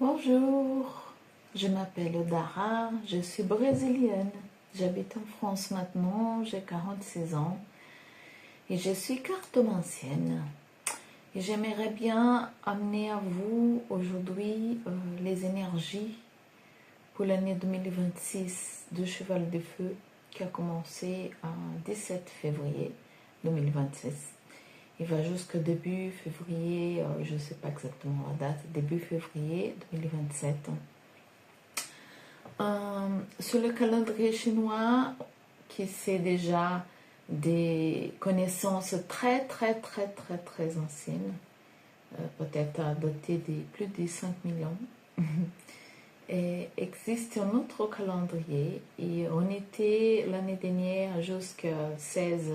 Bonjour, je m'appelle Dara, je suis brésilienne. J'habite en France maintenant, j'ai 46 ans et je suis cartomancienne. Et j'aimerais bien amener à vous aujourd'hui les énergies pour l'année 2026 du Cheval de Feu qui a commencé le 17 février 2026. Il va jusqu'au début février, je ne sais pas exactement la date, début février 2027. Sur le calendrier chinois, qui c'est déjà des connaissances très anciennes, peut-être datées de plus de 5 millions, et existe un autre calendrier et on était l'année dernière jusqu'à 16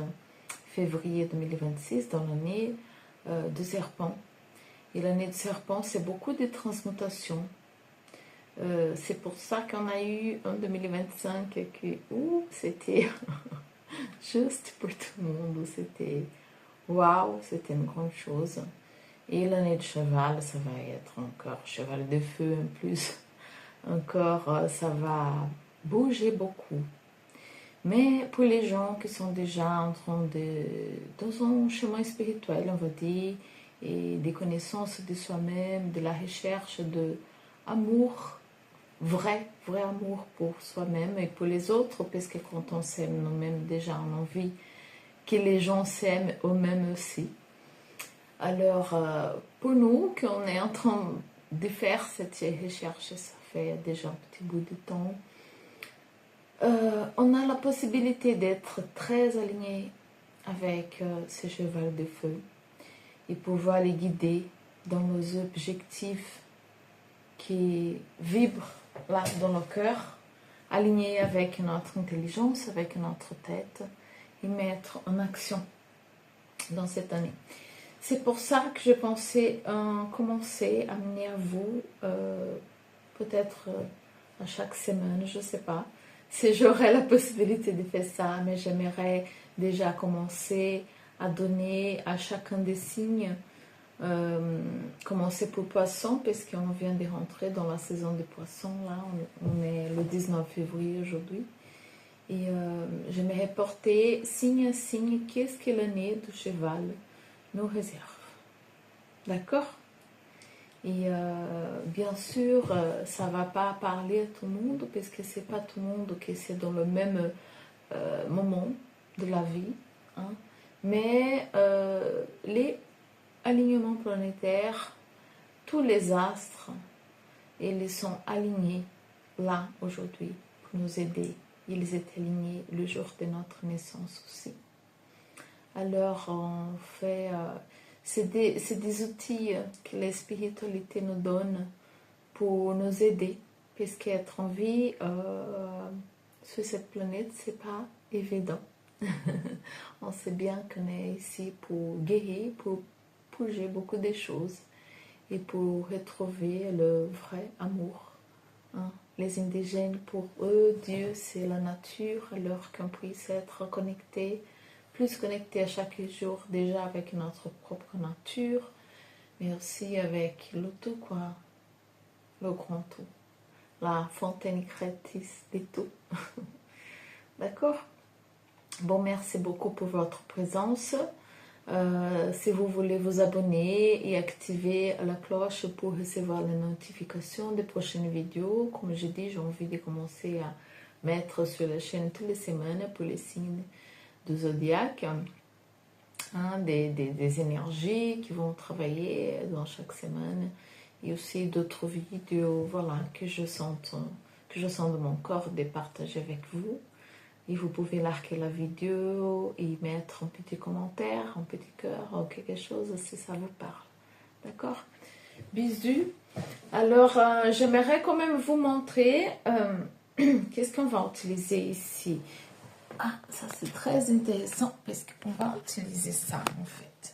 février 2026 dans l'année du serpent. Et l'année du serpent, c'est beaucoup de transmutations. C'est pour ça qu'on a eu en 2025 que c'était juste pour tout le monde, c'était waouh, c'était une grande chose. Et l'année de cheval, ça va être encore cheval de feu en plus, encore ça va bouger beaucoup. Mais pour les gens qui sont déjà en train dans un chemin spirituel, on va dire, et des connaissances de soi-même, de la recherche de amour, vrai amour pour soi-même et pour les autres, parce que quand on s'aime nous-mêmes, déjà on a envie que les gens s'aiment eux-mêmes aussi. Alors, pour nous, qu'on est en train de faire cette recherche, ça fait déjà un petit bout de temps, on a la possibilité d'être très aligné avec ce cheval de feu et pouvoir les guider dans nos objectifs qui vibrent là dans le cœur, alignés avec notre intelligence, avec notre tête et mettre en action dans cette année. C'est pour ça que je pensais commencer à amener à vous, peut-être à chaque semaine, je ne sais pas, si j'aurais la possibilité de faire ça, mais j'aimerais déjà commencer à donner à chacun des signes, commencer pour poisson, parce qu'on vient de rentrer dans la saison des poissons, là, on est le 19 février aujourd'hui, et j'aimerais porter signe à signe qu'est-ce que l'année du cheval nous réserve. D'accord? Et bien sûr, ça ne va pas parler à tout le monde, parce que ce n'est pas tout le monde qui est dans le même moment de la vie. Hein. Mais les alignements planétaires, tous les astres, ils sont alignés là aujourd'hui pour nous aider. Ils étaient alignés le jour de notre naissance aussi. Alors, on fait... c'est des outils que la spiritualité nous donne pour nous aider. Parce qu'être en vie sur cette planète, c'est pas évident. On sait bien qu'on est ici pour guérir, pour bouger beaucoup de choses et pour retrouver le vrai amour. Hein. Les indigènes, pour eux, Dieu, c'est la nature, alors qu'on puisse être connecté, plus connecté à chaque jour, déjà avec notre propre nature, mais aussi avec le tout, quoi, le grand tout, la fontaine créatrice de tout. D'accord? Bon, merci beaucoup pour votre présence. Si vous voulez vous abonner et activer la cloche pour recevoir les notifications des prochaines vidéos, comme je dis, j'ai envie de commencer à mettre sur la chaîne toutes les semaines pour les signes du zodiaque, hein, des énergies qui vont travailler dans chaque semaine et aussi d'autres vidéos, voilà, que je sens de mon corps de partager avec vous. Et vous pouvez liker la vidéo et mettre un petit commentaire, un petit cœur ou quelque chose si ça vous parle. D'accord? Bisous. Alors, j'aimerais quand même vous montrer qu'est-ce qu'on va utiliser ici. Ah, ça c'est très intéressant parce qu'on va utiliser ça en fait.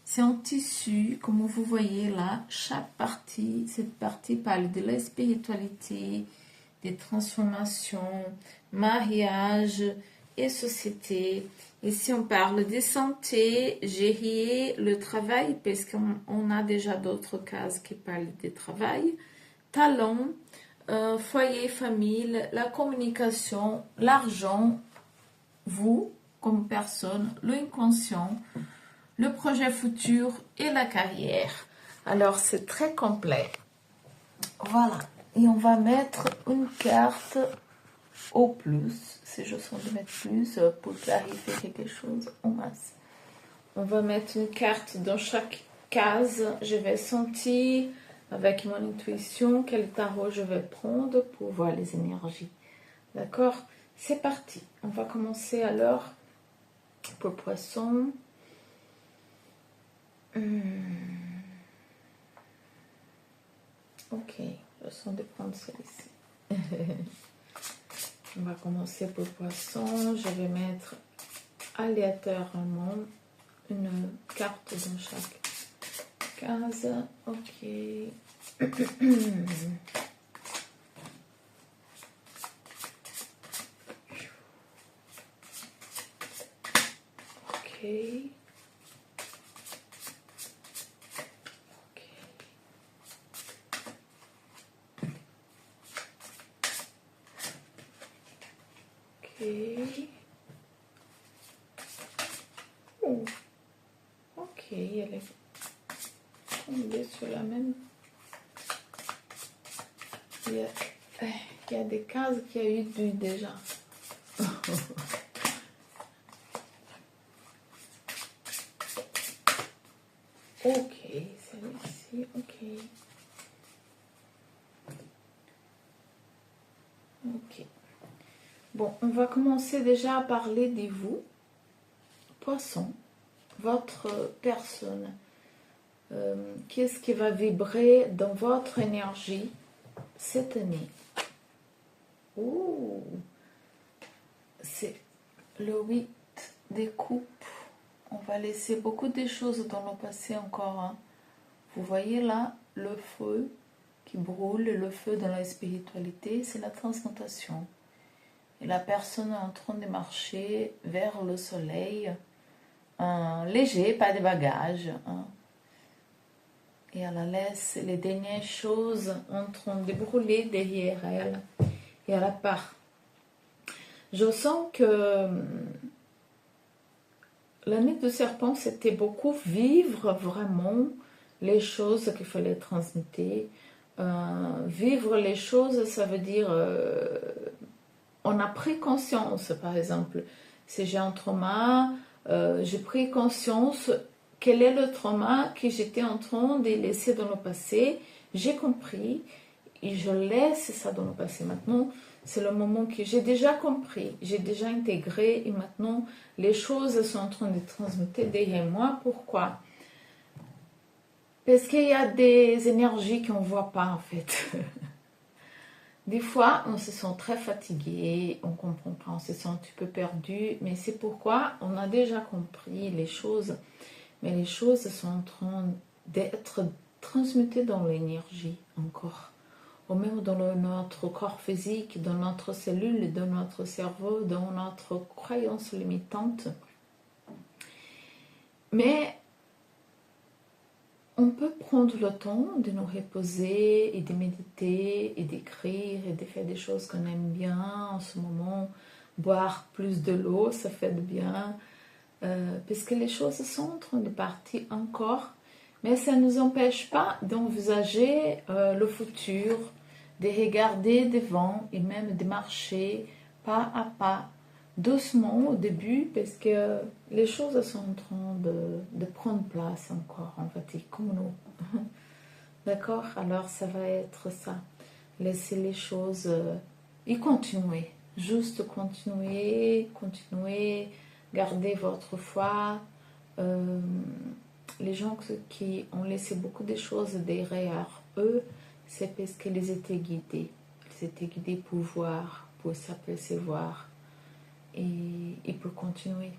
C'est un tissu, comme vous voyez là, chaque partie, cette partie parle de la spiritualité, des transformations, mariage et société. Ici, on parle de santé, gérer le travail, parce qu'on a déjà d'autres cases qui parlent de travail, talent, foyer, famille, la communication, l'argent, vous comme personne, l'inconscient, le projet futur et la carrière. Alors, c'est très complet. Voilà. Et on va mettre une carte au plus, si je sens de mettre plus pour clarifier quelque chose en masse. On va mettre une carte dans chaque case. Je vais sentir avec mon intuition quel tarot je vais prendre pour voir les énergies. D'accord? C'est parti. On va commencer alors pour Poisson. Ok, je sens de prendre celui-ci. On va commencer pour Poisson. Je vais mettre aléatoirement une carte dans chaque case. Ok. Ok. Oh, ok, elle est tombée sur la même. Il y a des cases qui a eu du déjà. Ok, celle-ci, ok. Ok. Bon, on va commencer déjà à parler de vous, Poisson, votre personne. Qu'est-ce qui va vibrer dans votre énergie cette année? Ouh, c'est le 8 des coupes. On va laisser beaucoup de choses dans le passé encore. Hein. Vous voyez là, le feu qui brûle, le feu dans la spiritualité, c'est la transmutation. Et la personne est en train de marcher vers le soleil, léger, pas de bagages. Hein. Et elle laisse les dernières choses en train de brûler derrière elle. Et elle part. Je sens que l'année du serpent, c'était beaucoup vivre vraiment les choses qu'il fallait transmettre. Vivre les choses, ça veut dire on a pris conscience, par exemple. Si j'ai un trauma, j'ai pris conscience quel est le trauma que j'étais en train de laisser dans le passé. J'ai compris et je laisse ça dans le passé. Maintenant, c'est le moment que j'ai déjà compris, j'ai déjà intégré et maintenant les choses sont en train de transmuter derrière moi. Pourquoi? Parce qu'il y a des énergies qu'on ne voit pas en fait. Des fois, on se sent très fatigué, on ne comprend pas, on se sent un petit peu perdu, mais c'est pourquoi on a déjà compris les choses, mais les choses sont en train d'être transmutées dans l'énergie encore, ou même dans notre corps physique, dans notre cellule, dans notre cerveau, dans notre croyance limitante. Mais on peut prendre le temps de nous reposer et de méditer et d'écrire et de faire des choses qu'on aime bien en ce moment. Boire plus de l'eau, ça fait du bien. Parce que les choses sont en train de partir encore. Mais ça ne nous empêche pas d'envisager le futur, de regarder devant et même de marcher pas à pas. Doucement au début, parce que les choses sont en train de prendre place encore, en fait, comme nous. D'accord? Alors, ça va être ça. Laisser les choses et continuer. Juste continuer, garder votre foi. Les gens qui ont laissé beaucoup de choses derrière eux, c'est parce qu'ils étaient guidés. Ils étaient guidés pour voir, pour s'apercevoir. Et pour continuer.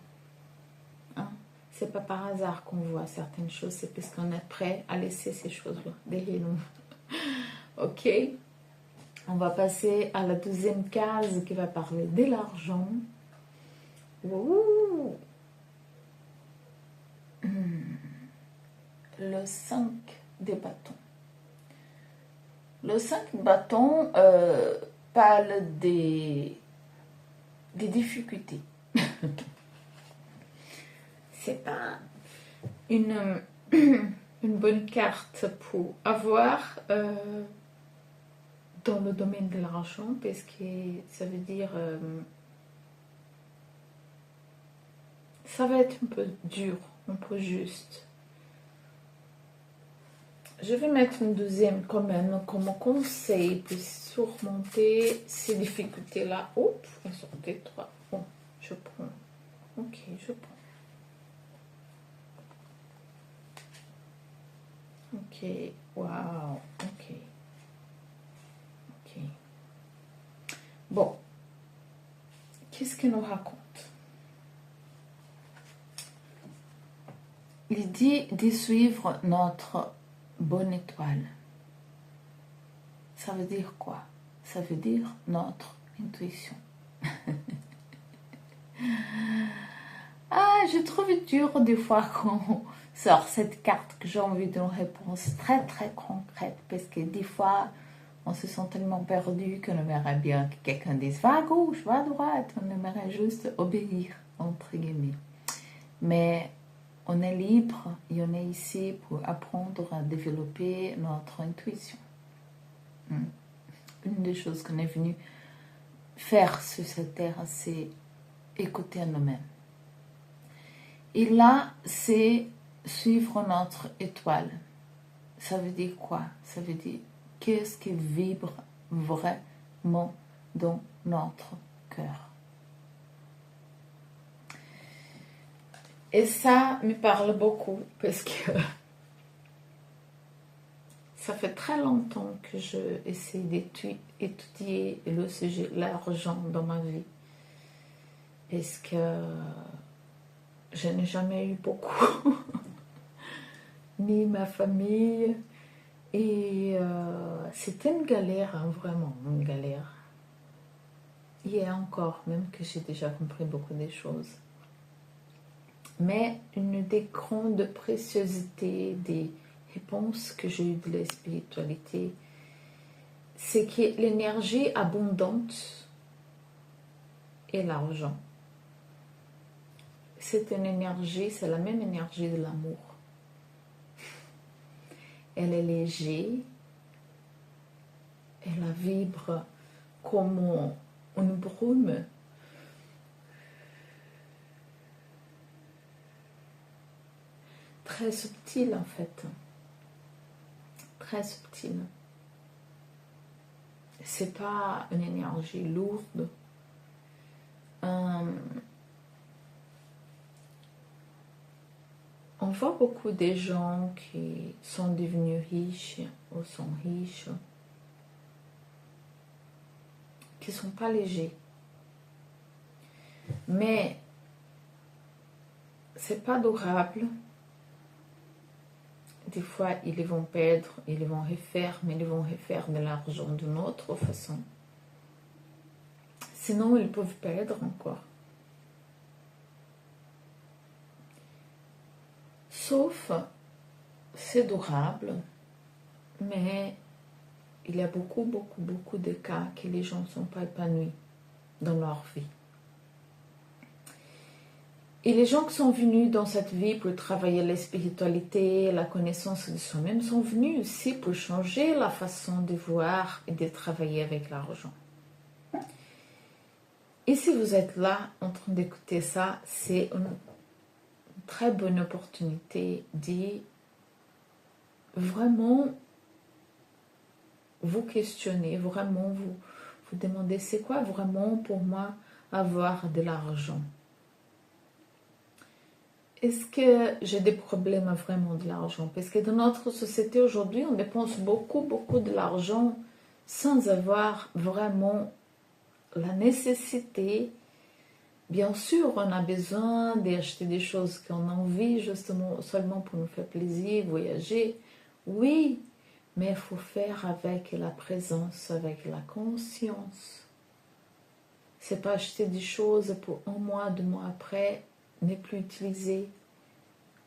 Hein? C'est pas par hasard qu'on voit certaines choses, c'est parce qu'on est prêt à laisser ces choses-là derrière nous. Ok? On va passer à la deuxième case qui va parler de l'argent. Ouh. Le 5 des bâtons. Le 5 bâtons parle des difficultés. C'est pas une bonne carte pour avoir dans le domaine de l'argent, parce que ça veut dire ça va être un peu dur, un peu juste. Je vais mettre une deuxième quand même comme conseil pour surmonter ces difficultés-là. Oups, on sortait trois. Bon, je prends. Ok, je prends. Ok, waouh, ok. Ok. Bon, qu'est-ce qu'il nous raconte? Il dit de suivre notre bonne étoile. Ça veut dire quoi? Ça veut dire notre intuition. Ah, je trouve dur des fois qu'on sort cette carte que j'ai envie d'une réponse très très concrète, parce que des fois on se sent tellement perdu qu'on aimerait bien que quelqu'un dise va à gauche, va à droite, on aimerait juste obéir entre guillemets. Mais on est libre et on est ici pour apprendre à développer notre intuition. Une des choses qu'on est venu faire sur cette terre, c'est écouter nous-mêmes. Et là, c'est suivre notre étoile. Ça veut dire quoi? Ça veut dire qu'est-ce qui vibre vraiment dans notre cœur. Et ça me parle beaucoup parce que ça fait très longtemps que je essaie d'étudier le sujet l'argent dans ma vie. Parce que je n'ai jamais eu beaucoup, ni ma famille. Et c'était une galère, hein, vraiment une galère. Hier encore, même que j'ai déjà compris beaucoup de choses. Mais une des grandes préciosités des réponses que j'ai eues de la spiritualité, c'est que l'énergie abondante et l'argent, c'est une énergie, c'est la même énergie de l'amour. Elle est légère, elle vibre comme une brume. Très subtile en fait. Très subtile. C'est pas une énergie lourde. On voit beaucoup de gens qui sont devenus riches ou sont riches, qui ne sont pas légers. Mais c'est pas durable. Des fois, ils vont perdre, ils vont refaire, mais ils vont refaire de l'argent d'une autre façon. Sinon, ils peuvent perdre encore. Sauf, c'est durable, mais il y a beaucoup de cas que les gens ne sont pas épanouis dans leur vie. Et les gens qui sont venus dans cette vie pour travailler la spiritualité, la connaissance de soi-même, sont venus aussi pour changer la façon de voir et de travailler avec l'argent. Et si vous êtes là en train d'écouter ça, c'est une très bonne opportunité de vraiment vous questionner, vraiment vous demander c'est quoi vraiment pour moi avoir de l'argent. Est-ce que j'ai des problèmes vraiment de l'argent? Parce que dans notre société aujourd'hui, on dépense beaucoup de l'argent sans avoir vraiment la nécessité. Bien sûr, on a besoin d'acheter des choses qu'on a envie, justement, seulement pour nous faire plaisir, voyager. Oui, mais il faut faire avec la présence, avec la conscience. C'est pas acheter des choses pour un mois, 2 mois après, ne plus utiliser,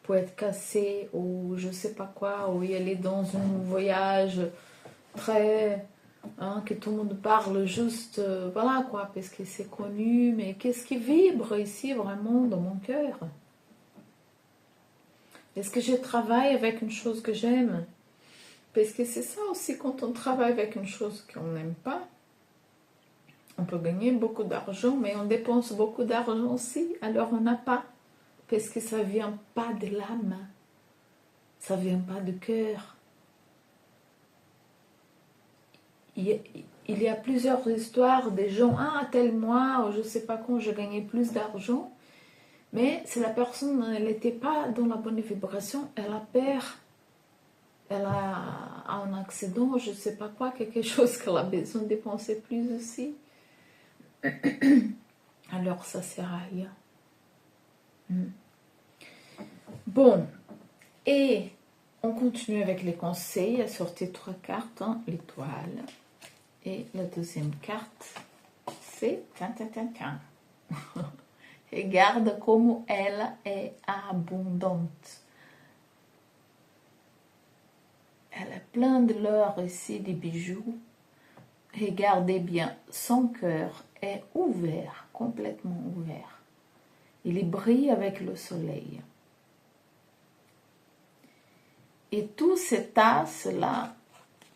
pour être cassé ou je sais pas quoi, ou y aller dans un voyage très... Hein, que tout le monde parle juste, voilà quoi, parce que c'est connu, mais qu'est-ce qui vibre ici vraiment dans mon cœur? Est-ce que je travaille avec une chose que j'aime? Parce que c'est ça aussi, quand on travaille avec une chose qu'on n'aime pas, on peut gagner beaucoup d'argent, mais on dépense beaucoup d'argent aussi, alors on n'a pas, parce que ça vient pas de l'âme, ça vient pas du cœur. Il y a plusieurs histoires des gens, ah, tel mois, ou je sais pas quand, j'ai gagné plus d'argent, mais si la personne elle n'était pas dans la bonne vibration, elle a peur, elle a un accident, je sais pas quoi, quelque chose qu'elle a besoin de dépenser plus aussi. Alors ça sert à rien. Bon, et on continue avec les conseils. Il a sorti 3 cartes, hein, l'étoile. Et la deuxième carte, c'est regarde como ela est abondante. Elle est pleine de l'or ici, des bijoux. Regardez bien, son cœur est ouvert, complètement ouvert. Il brille avec le soleil. Et tous ces tasses-là,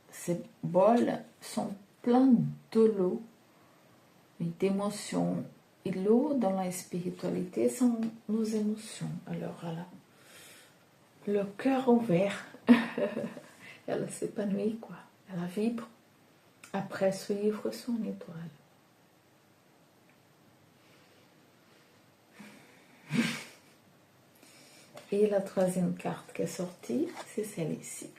ces bols, sont pleins de l'eau et d'émotions. Et l'eau, dans la spiritualité, sont nos émotions. Alors, le cœur ouvert, elle s'épanouit, quoi. Elle vibre après suivre son étoile. Et la troisième carte qui est sortie, c'est celle-ci.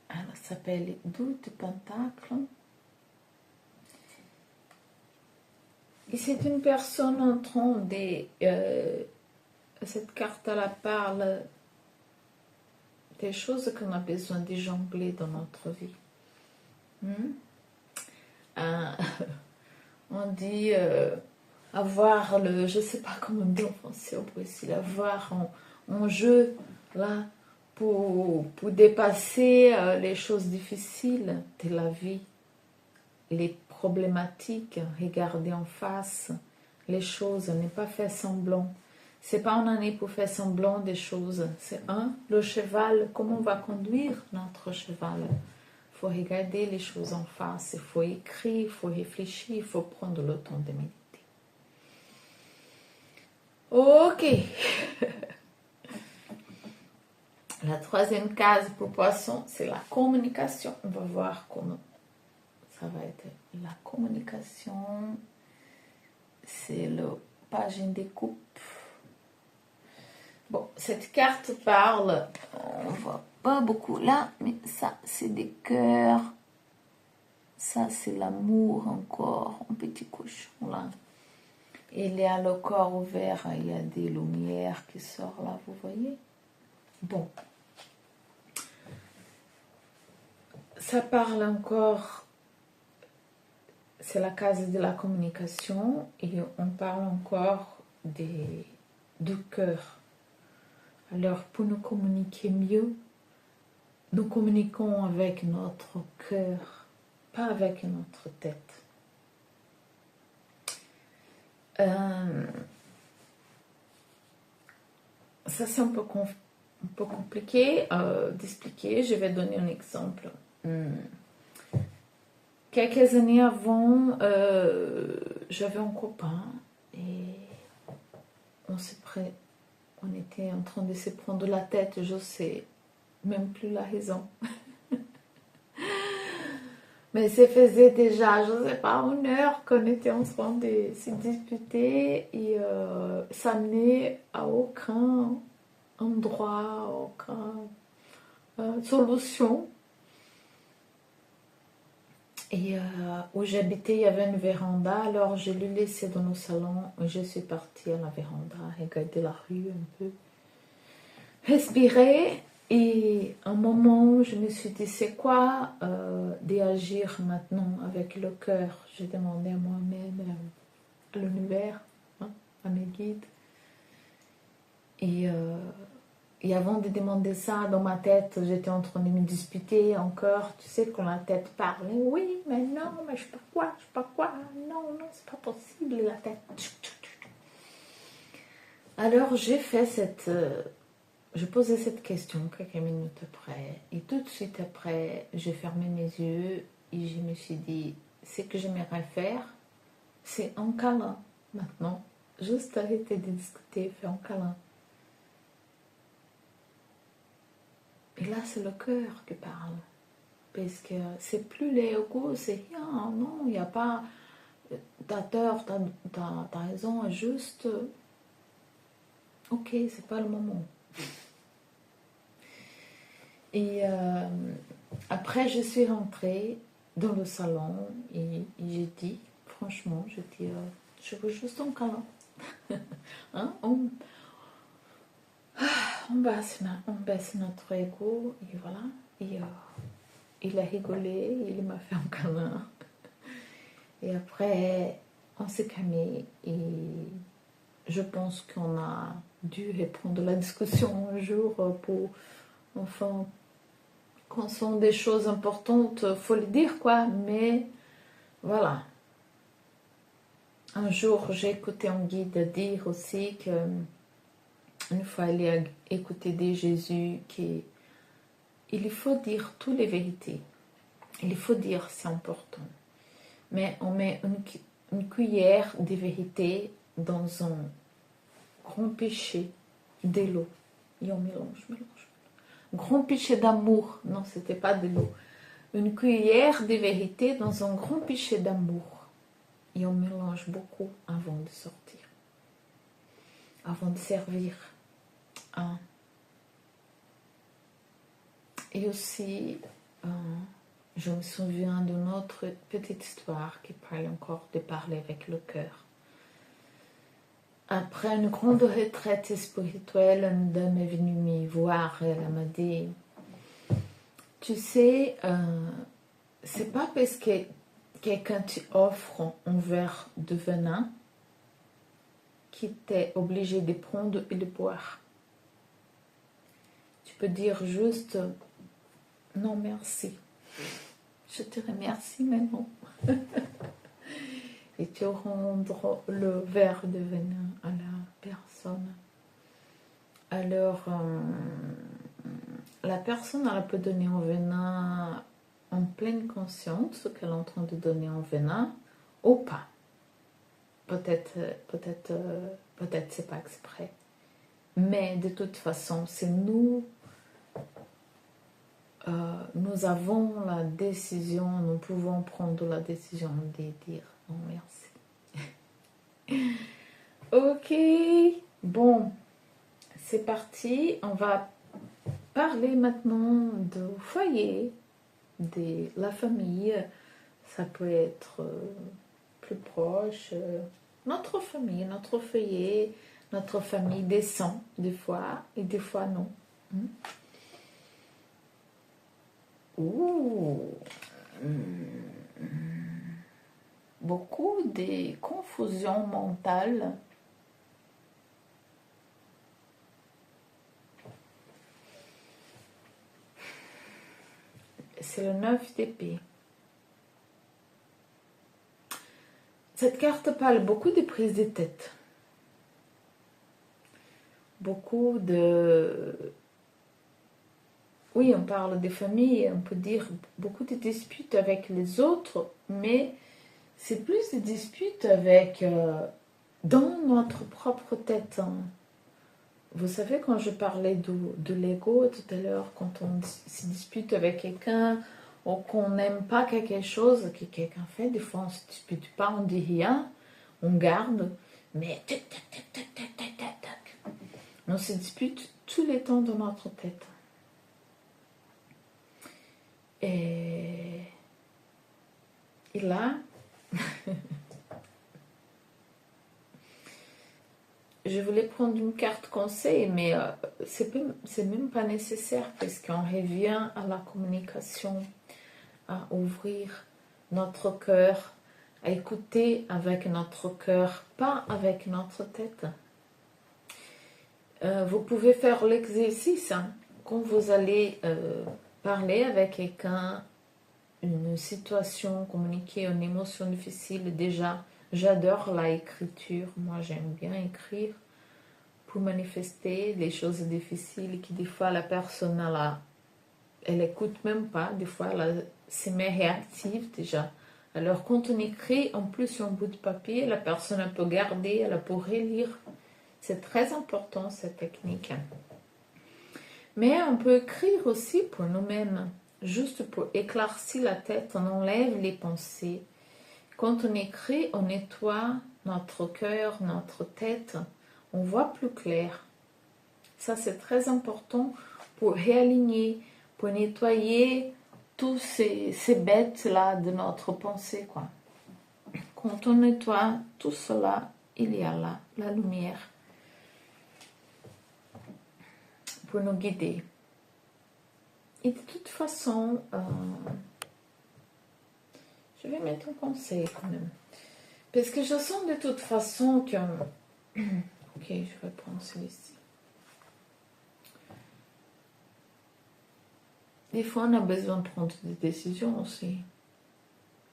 Elle s'appelle 12 de Pentacles. Et c'est une personne en train de... cette carte, elle parle des choses qu'on a besoin de jongler dans notre vie. On dit avoir le... Je ne sais pas comment on dit en français au Brésil. Avoir un jeu, là, pour dépasser les choses difficiles de la vie, les problématiques, regarder en face les choses, ne pas faire semblant. C'est pas une année pour faire semblant des choses. C'est le cheval, comment on va conduire notre cheval. Il faut regarder les choses en face, il faut écrire, il faut réfléchir, il faut prendre le temps de méditer. Ok. La troisième case pour poisson, c'est la communication. On va voir comment ça va être. La communication, c'est le page de coupe. Bon, cette carte parle, on voit pas beaucoup là, mais ça c'est des cœurs. Ça c'est l'amour encore, un petit cochon là. Il y a le corps ouvert, il y a des lumières qui sortent là, vous voyez. Bon. Ça parle encore, c'est la case de la communication et on parle encore du cœur. Alors pour nous communiquer mieux, nous communiquons avec notre cœur, pas avec notre tête. Ça c'est un peu compliqué d'expliquer. Je vais donner un exemple. Quelques années avant, j'avais un copain et on était en train de se prendre la tête, je sais même plus la raison. Mais ça faisait déjà, je ne sais pas, 1 heure qu'on était en train de se disputer et ça menait à aucun endroit, aucune solution. Et où j'habitais, il y avait une véranda, alors je l'ai laissé dans le salon et je suis partie à la véranda, regarder la rue un peu, respirer Et un moment, je me suis dit, c'est quoi d'agir maintenant avec le cœur? J'ai demandé à moi-même, à l'univers, hein, à mes guides. Et avant de demander ça, dans ma tête, j'étais en train de me disputer encore. Tu sais, quand la tête parle, oui, mais non, mais je sais pas quoi, non, non, c'est pas possible, la tête. Alors, j'ai fait je posais cette question quelques minutes après. Et tout de suite après, j'ai fermé mes yeux et je me suis dit, ce que j'aimerais faire, c'est un câlin maintenant. Juste arrêter de discuter, faire un câlin. Et là, c'est le cœur qui parle. Parce que c'est plus l'ego, c'est rien. Non, il n'y a pas. T'as tort, t'as raison, juste. Ok, c'est pas le moment. Et après, je suis rentrée dans le salon et j'ai dit, franchement, je veux juste un câlin. Hein? On baisse notre ego et voilà. Et il a rigolé, il m'a fait un câlin. Et après, on s'est calmé et je pense qu'on a dû reprendre la discussion un jour pour, enfin, quand ce sont des choses importantes, faut le dire quoi, mais voilà. Un jour, j'ai écouté un guide dire aussi qu'il fallait écouter de Jésus qu'il faut dire toutes les vérités. Il faut dire, c'est important. Mais on met une cuillère de vérité dans un grand péché de l'eau. Et on mélange. Grand péché d'amour. Non, c'était pas de l'eau. Une cuillère de vérité dans un grand péché d'amour. Et on mélange beaucoup avant de sortir. Avant de servir. Hein. Et aussi, je me souviens d'une autre petite histoire qui parle encore de parler avec le cœur. Après une grande retraite spirituelle, une dame est venue me voir et elle m'a dit, tu sais, c'est pas parce que quelqu'un t'offre un verre de venin qu'il t'est obligé de prendre et de boire. Tu peux dire juste non merci. Je te remercie mais non. Et tu rends le verre de venin à la personne. Alors, la personne, elle peut donner un venin en pleine conscience qu'elle est en train de donner un venin ou pas. Peut-être c'est pas exprès. Mais de toute façon, c'est nous avons la décision, nous pouvons prendre la décision de dire non merci. Ok, bon, c'est parti. On va parler maintenant du foyer, de la famille. Ça peut être plus proche, notre famille, notre foyer, notre famille descend des fois et des fois non. Beaucoup de confusion mentale. C'est le 9 d'épée. Cette carte parle beaucoup de prise de tête. Beaucoup de... Oui, on parle des familles, on peut dire beaucoup de disputes avec les autres, mais c'est plus de disputes avec... dans notre propre tête. Vous savez, quand je parlais de l'ego tout à l'heure, quand on se dispute avec quelqu'un ou qu'on n'aime pas quelque chose que quelqu'un fait, des fois on ne se dispute pas, on dit rien, on garde, mais on se dispute tous les temps dans notre tête. Et là, je voulais prendre une carte conseil, mais c'est même pas nécessaire parce qu'on revient à la communication, à ouvrir notre cœur, à écouter avec notre cœur, pas avec notre tête. Vous pouvez faire l'exercice hein, quand vous allez parler avec quelqu'un, une situation, communiquer une émotion difficile. Déjà, j'adore l'écriture, moi j'aime bien écrire pour manifester les choses difficiles qui des fois la personne elle écoute même pas, des fois elle se met réactive déjà. Alors quand on écrit, en plus sur un bout de papier, la personne elle peut garder, elle peut relire. C'est très important cette technique. Mais on peut écrire aussi pour nous-mêmes, juste pour éclaircir la tête, on enlève les pensées. Quand on écrit, on nettoie notre cœur, notre tête, on voit plus clair. Ça, c'est très important pour réaligner, pour nettoyer tous ces bêtes-là de notre pensée, quoi. Quand on nettoie tout cela, il y a là la lumière pour nous guider. Et de toute façon, je vais mettre un conseil quand même. Parce que je sens de toute façon que... Ok, je vais prendre celui-ci. Des fois, on a besoin de prendre des décisions aussi.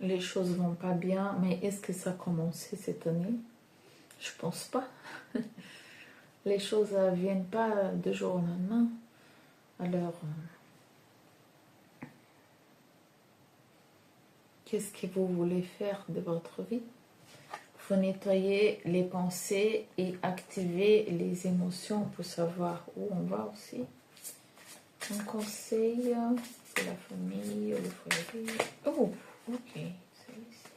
Les choses vont pas bien, mais est-ce que ça a commencé cette année? Je pense pas. Les choses ne viennent pas de jour au lendemain. Alors, qu'est-ce que vous voulez faire de votre vie? Il faut nettoyer les pensées et activer les émotions pour savoir où on va aussi. Un conseil, c'est la famille, le foyer. Oh, ok, c'est ici.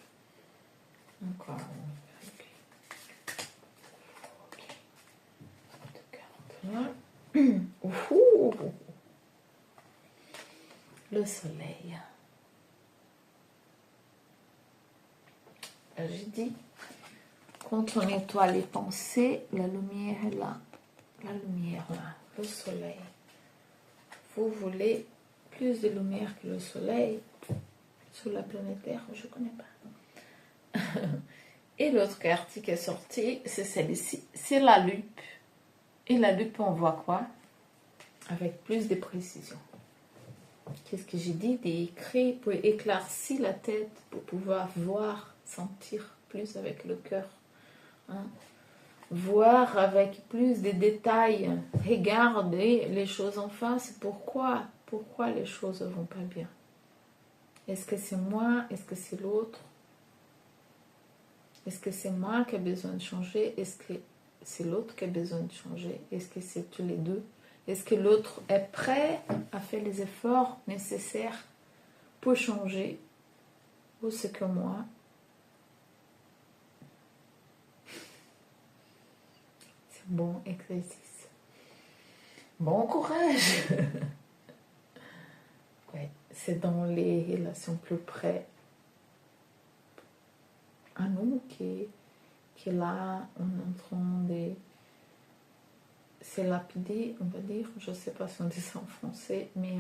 Encore. Ok. Deux cartes là. Le soleil. J'ai dit, quand on nettoie les pensées, la lumière est là. La lumière là, le soleil. Vous voulez plus de lumière que le soleil sur la planète Terre? Je ne connais pas. Et l'autre carte qui est sortie, c'est celle-ci. C'est la loupe. Et la loupe, on voit quoi? Avec plus de précision. Qu'est-ce que j'ai dit? D'écrire pour éclaircir la tête, pour pouvoir voir, sentir plus avec le cœur. Hein? Voir avec plus de détails, regarder les choses en face. Pourquoi les choses ne vont pas bien? Est-ce que c'est moi? Est-ce que c'est l'autre? Est-ce que c'est moi qui ai besoin de changer? Est-ce que c'est l'autre qui a besoin de changer? Est-ce que c'est tous les deux? Est-ce que l'autre est prêt à faire les efforts nécessaires pour changer? Ou c'est que moi? Bon exercice. Bon courage. Ouais, c'est dans les relations plus près à nous qui là, on est en train de se lapider, on va dire. Je ne sais pas si on dit ça en français, mais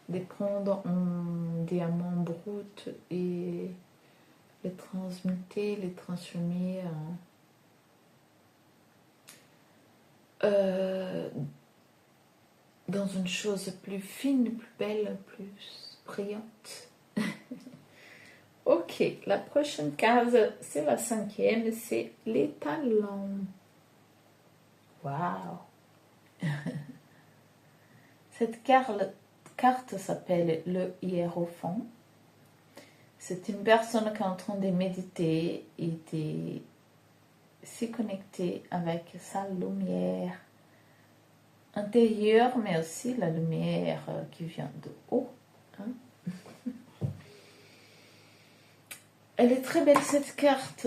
de prendre un diamant brut et les transmuter, les transformer dans une chose plus fine, plus belle, plus brillante. Ok, la prochaine case, c'est la 5e, c'est les talents. Waouh! Cette carte s'appelle le hiérophant. C'est une personne qui est en train de méditer et de se connecter avec sa lumière intérieure, mais aussi la lumière qui vient de haut. Hein? Elle est très belle cette carte.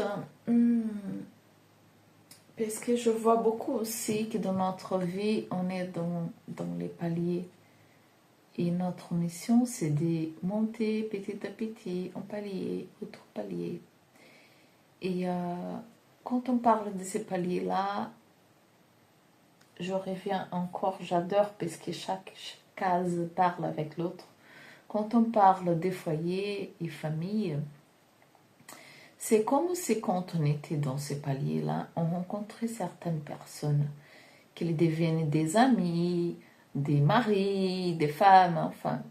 Parce que je vois beaucoup aussi que dans notre vie, on est dans les paliers. Et notre mission, c'est de monter petit à petit, un palier, autre palier. Et quand on parle de ces paliers-là, je reviens encore, j'adore parce que chaque case parle avec l'autre. Quand on parle des foyers et familles, c'est comme si quand on était dans ces paliers-là, on rencontrait certaines personnes qui deviennent des amis, des maris, des femmes, enfin,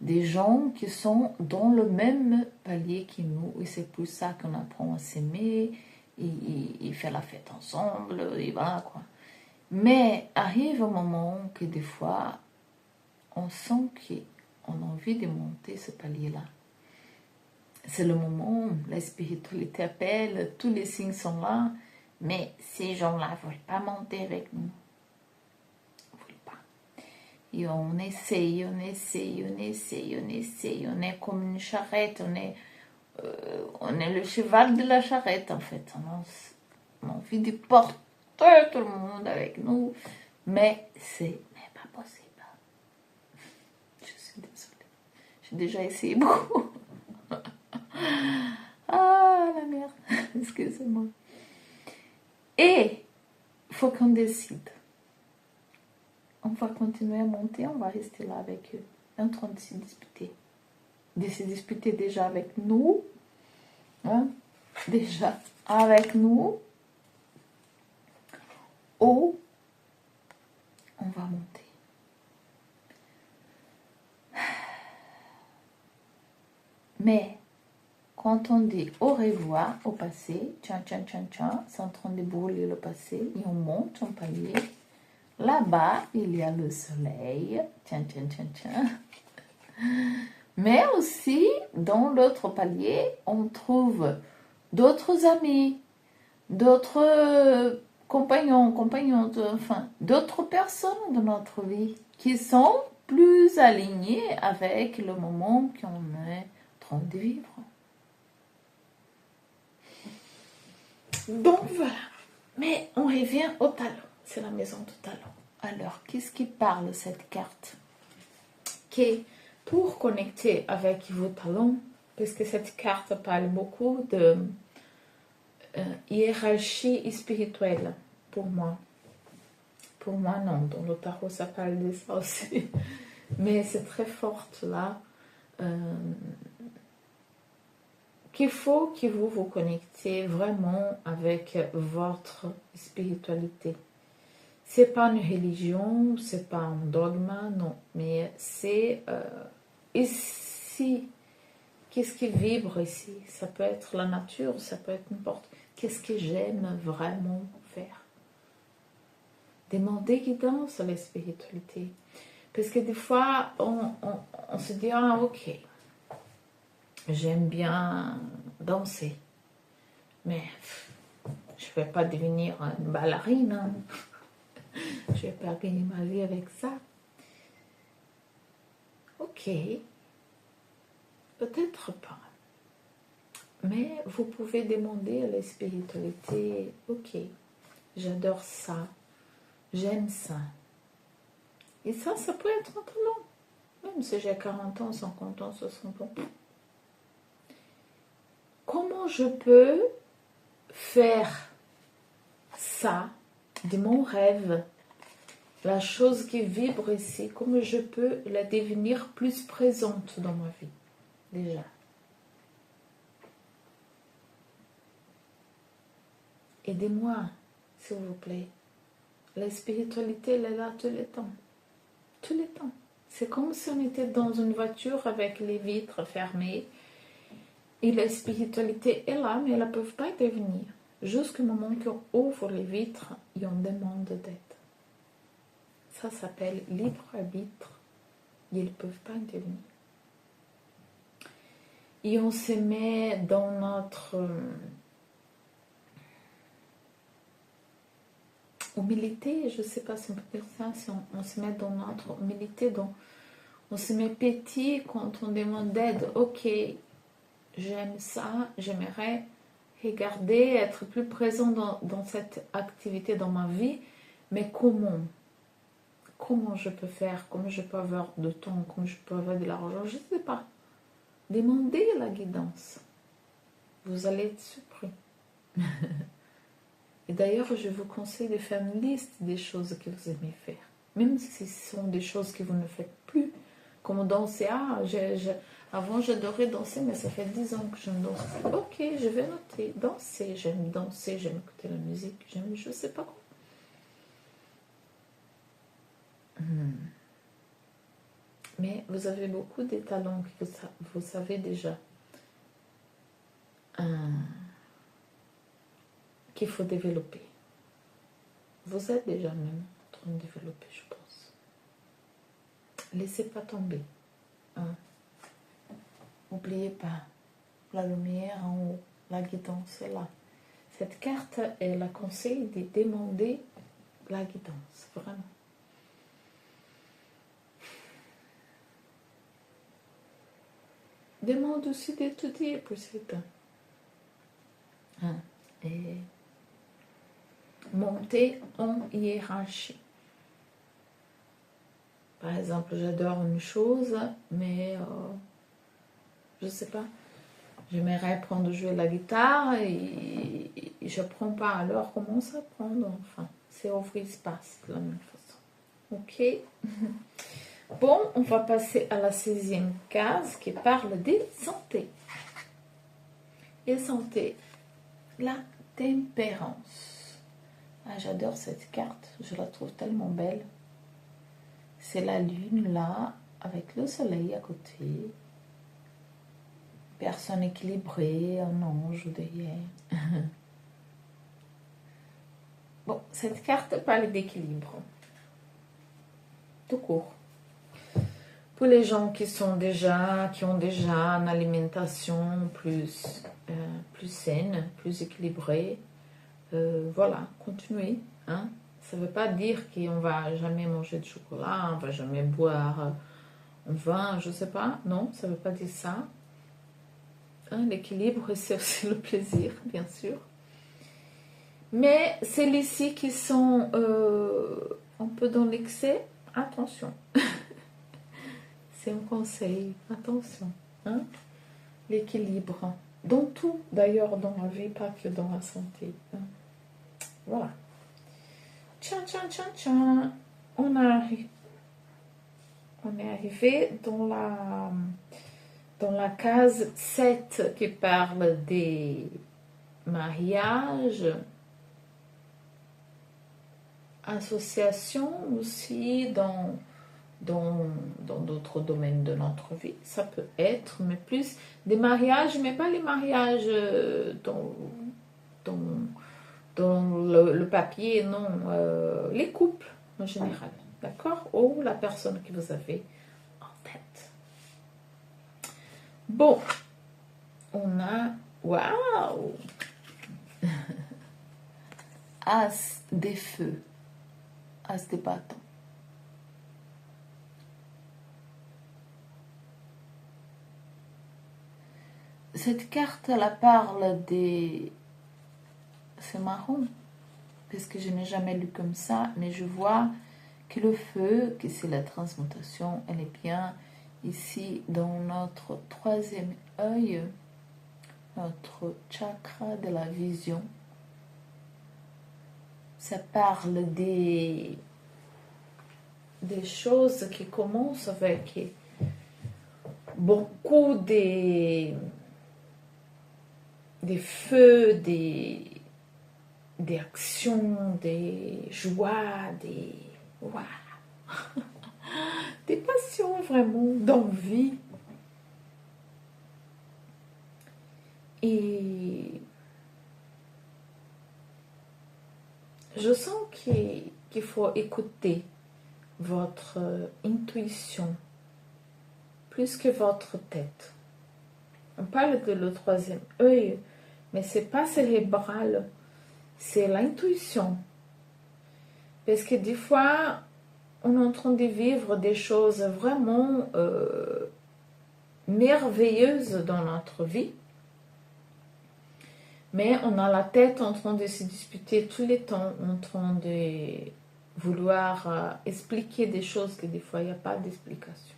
des gens qui sont dans le même palier que nous. Et c'est pour ça qu'on apprend à s'aimer, et faire la fête ensemble, et voilà quoi. Mais arrive un moment que des fois, on sent qu'on a envie de monter ce palier-là. C'est le moment où la spiritualité appelle, tous les signes sont là, mais ces gens-là ne veulent pas monter avec nous. Ils ne veulent pas. Et on essaye, on essaye, on essaye, on essaye. On est comme une charrette, on est le cheval de la charrette en fait. On a envie de porter tout le monde avec nous, mais c'est pas possible. Je suis désolée. J'ai déjà essayé beaucoup. Ah, la merde. Excusez-moi. Et il faut qu'on décide. On va continuer à monter, on va rester là avec eux, en train de se disputer. De se disputer déjà avec nous. Hein? Déjà avec nous. Ou on va monter. Mais quand on dit au revoir au passé, tiens, tiens, tiens, tiens, c'est en train de brûler le passé, et on monte un palier. Là-bas, il y a le soleil, tiens, tiens, tiens, tiens. Mais aussi, dans l'autre palier, on trouve d'autres amis, d'autres compagnons, enfin, d'autres personnes de notre vie qui sont plus alignées avec le moment qu'on est en train de vivre. Donc voilà. Mais on revient au talent. C'est la maison du talent. Alors, qu'est-ce qui parle cette carte? Que pour connecter avec vos talents, parce que cette carte parle beaucoup de hiérarchie spirituelle pour moi. Pour moi, non. Dans le tarot, ça parle de ça aussi. Mais c'est très forte là. Qu'il faut que vous vous connectez vraiment avec votre spiritualité. C'est pas une religion, c'est pas un dogme, non. Mais c'est ici. Qu'est-ce qui vibre ici? Ça peut être la nature, ça peut être n'importe. Qu'est-ce que j'aime vraiment faire? Demander guidance à la spiritualité. Parce que des fois, on se dit, ah ok, j'aime bien danser. Mais je ne vais pas devenir une ballerine. Hein. Je ne vais pas gagner ma vie avec ça. Ok, peut-être pas. Mais vous pouvez demander à la spiritualité, ok, j'adore ça, j'aime ça. Et ça peut être un talent. Même si j'ai 40 ans, 50 ans, 60 ans. Comment je peux faire ça de mon rêve, la chose qui vibre ici, comment je peux la devenir plus présente dans ma vie, déjà. Aidez-moi, s'il vous plaît. La spiritualité, elle est là tous les temps. Tous les temps. C'est comme si on était dans une voiture avec les vitres fermées. Et la spiritualité est là, mais elles ne peuvent pas intervenir. Jusqu'au moment qu'on ouvre les vitres et on demande d'aide. Ça s'appelle libre arbitre. Et ils ne peuvent pas intervenir. Et on se met dans notre humilité, je ne sais pas si on peut dire ça, si on se met dans notre humilité, on se met petit quand on demande d'aide. Ok, j'aime ça, j'aimerais regarder, être plus présent dans cette activité dans ma vie, mais comment? Comment je peux faire? Comment je peux avoir de temps? Comment je peux avoir de l'argent? Je ne sais pas. Demandez la guidance. Vous allez être surpris. Et d'ailleurs, je vous conseille de faire une liste des choses que vous aimez faire. Même si ce sont des choses que vous ne faites plus, comme danser. Ah, avant j'adorais danser, mais ça fait 10 ans que je ne danse plus. Ok, je vais noter. Danser, j'aime écouter la musique, j'aime je ne sais pas quoi. Mais vous avez beaucoup de talents que vous savez déjà qu'il faut développer. Vous êtes déjà même en train de développer, je pense. Laissez pas tomber. N'oubliez pas, la lumière en haut, la guidance est là. Cette carte, elle a conseillé de demander la guidance, vraiment. Demande aussi d'étudier pour cet temps. Et monter en hiérarchie. Par exemple, j'adore une chose, mais je ne sais pas, j'aimerais apprendre à jouer la guitare et je n'apprends pas. Alors, comment s'apprendre? Enfin, c'est offrir espace de la même façon. Ok. Bon, on va passer à la 6e case qui parle de santé. Et santé, la tempérance. Ah, j'adore cette carte, je la trouve tellement belle. C'est la lune là, avec le soleil à côté. Personne équilibrée, un ange derrière. Bon, cette carte parle d'équilibre. Tout court. Pour les gens qui ont déjà une alimentation plus saine, plus équilibrée, voilà, continuez. Hein. Ça ne veut pas dire qu'on ne va jamais manger de chocolat, on ne va jamais boire un vin, je ne sais pas. Non, ça ne veut pas dire ça. Hein, l'équilibre, c'est aussi le plaisir, bien sûr. Mais celles-ci qui sont un peu dans l'excès, attention. C'est un conseil, attention. Hein? L'équilibre. Dans tout, d'ailleurs, dans la vie, pas que dans la santé. Hein? Voilà. Tiens. On est arrivé dans la case 7 qui parle des mariages, associations aussi dans d'autres domaines de notre vie. Ça peut être, mais plus des mariages, mais pas les mariages dans le papier, non, les couples en général, d'accord? Ou la personne que vous avez en tête. Bon, on a, waouh, as des feux, as des bâtons. Cette carte, elle parle des... C'est marrant, parce que je n'ai jamais lu comme ça, mais je vois que le feu, que c'est la transmutation, elle est bien ici dans notre 3e œil, notre chakra de la vision. Ça parle des choses qui commencent avec beaucoup des feux, des actions, des joies, des passions vraiment, d'envie. Et je sens qu'il faut écouter votre intuition plus que votre tête. On parle de le 3e œil, mais c'est pas cérébral, c'est l'intuition. Parce que des fois, on est en train de vivre des choses vraiment merveilleuses dans notre vie, mais on a la tête en train de se disputer tous les temps, en train de vouloir expliquer des choses que des fois il n'y a pas d'explication.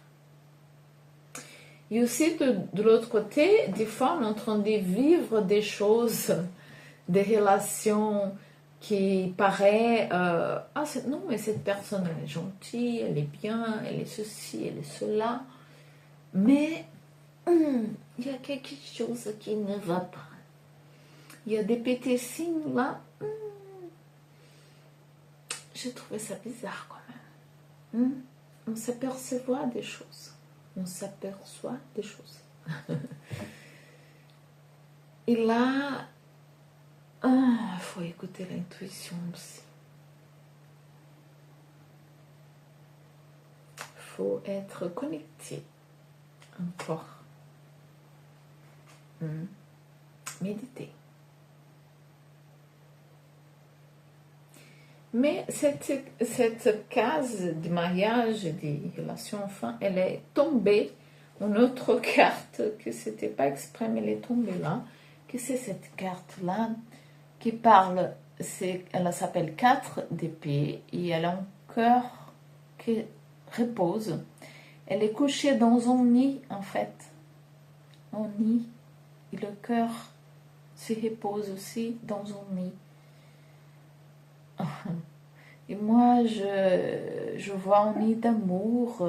Et aussi de l'autre côté, des fois on est en train de vivre des choses, des relations qui paraît, non, mais cette personne, elle est gentille, elle est bien, elle est ceci, elle est cela, mais il y a quelque chose qui ne va pas. Il y a des petits signes là. J'ai trouvé ça bizarre quand même. On s'aperçoit des choses. On s'aperçoit des choses. Et là, il faut écouter l'intuition aussi. Il faut être connecté encore. Méditer. Mais cette case de mariage et des relations enfants, elle est tombée. Une autre carte que c'était pas exprès, mais elle est tombée là. Que c'est cette carte-là qui parle, elle s'appelle 4 d'épée et elle a un cœur qui repose. Elle est couchée dans un nid en fait. Un nid. Et le cœur se repose aussi dans un nid. Et moi, je vois un nid d'amour.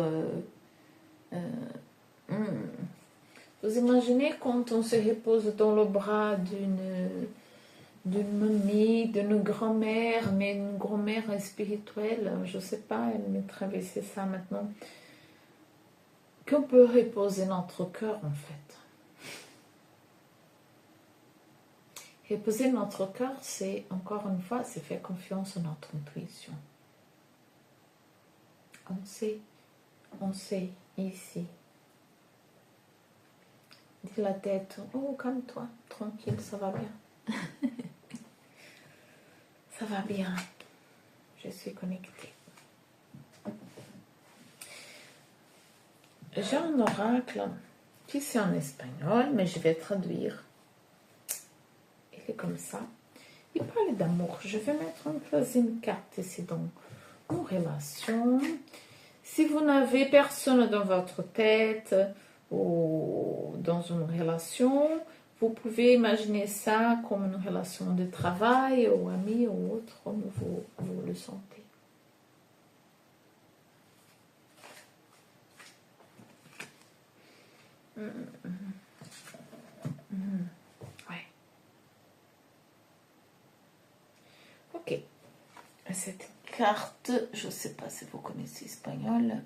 Vous imaginez quand on se repose dans le bras d'une mamie, d'une grand-mère, mais une grand-mère spirituelle, je ne sais pas, elle m'est traversée ça maintenant, qu'on peut reposer notre cœur en fait. Reposer notre cœur, c'est, encore une fois, c'est faire confiance en notre intuition. On sait, ici. Dis la tête, oh, calme-toi, tranquille, ça va bien. Ça va bien, je suis connectée. J'ai un oracle qui c'est en espagnol, mais je vais traduire. Il est comme ça. Il parle d'amour. Je vais mettre en place une carte ici dans nos relations. Si vous n'avez personne dans votre tête ou dans une relation, vous pouvez imaginer ça comme une relation de travail ou ami ou autre, comme vous le sentez. Ouais. Ok. Cette carte, je ne sais pas si vous connaissez espagnol.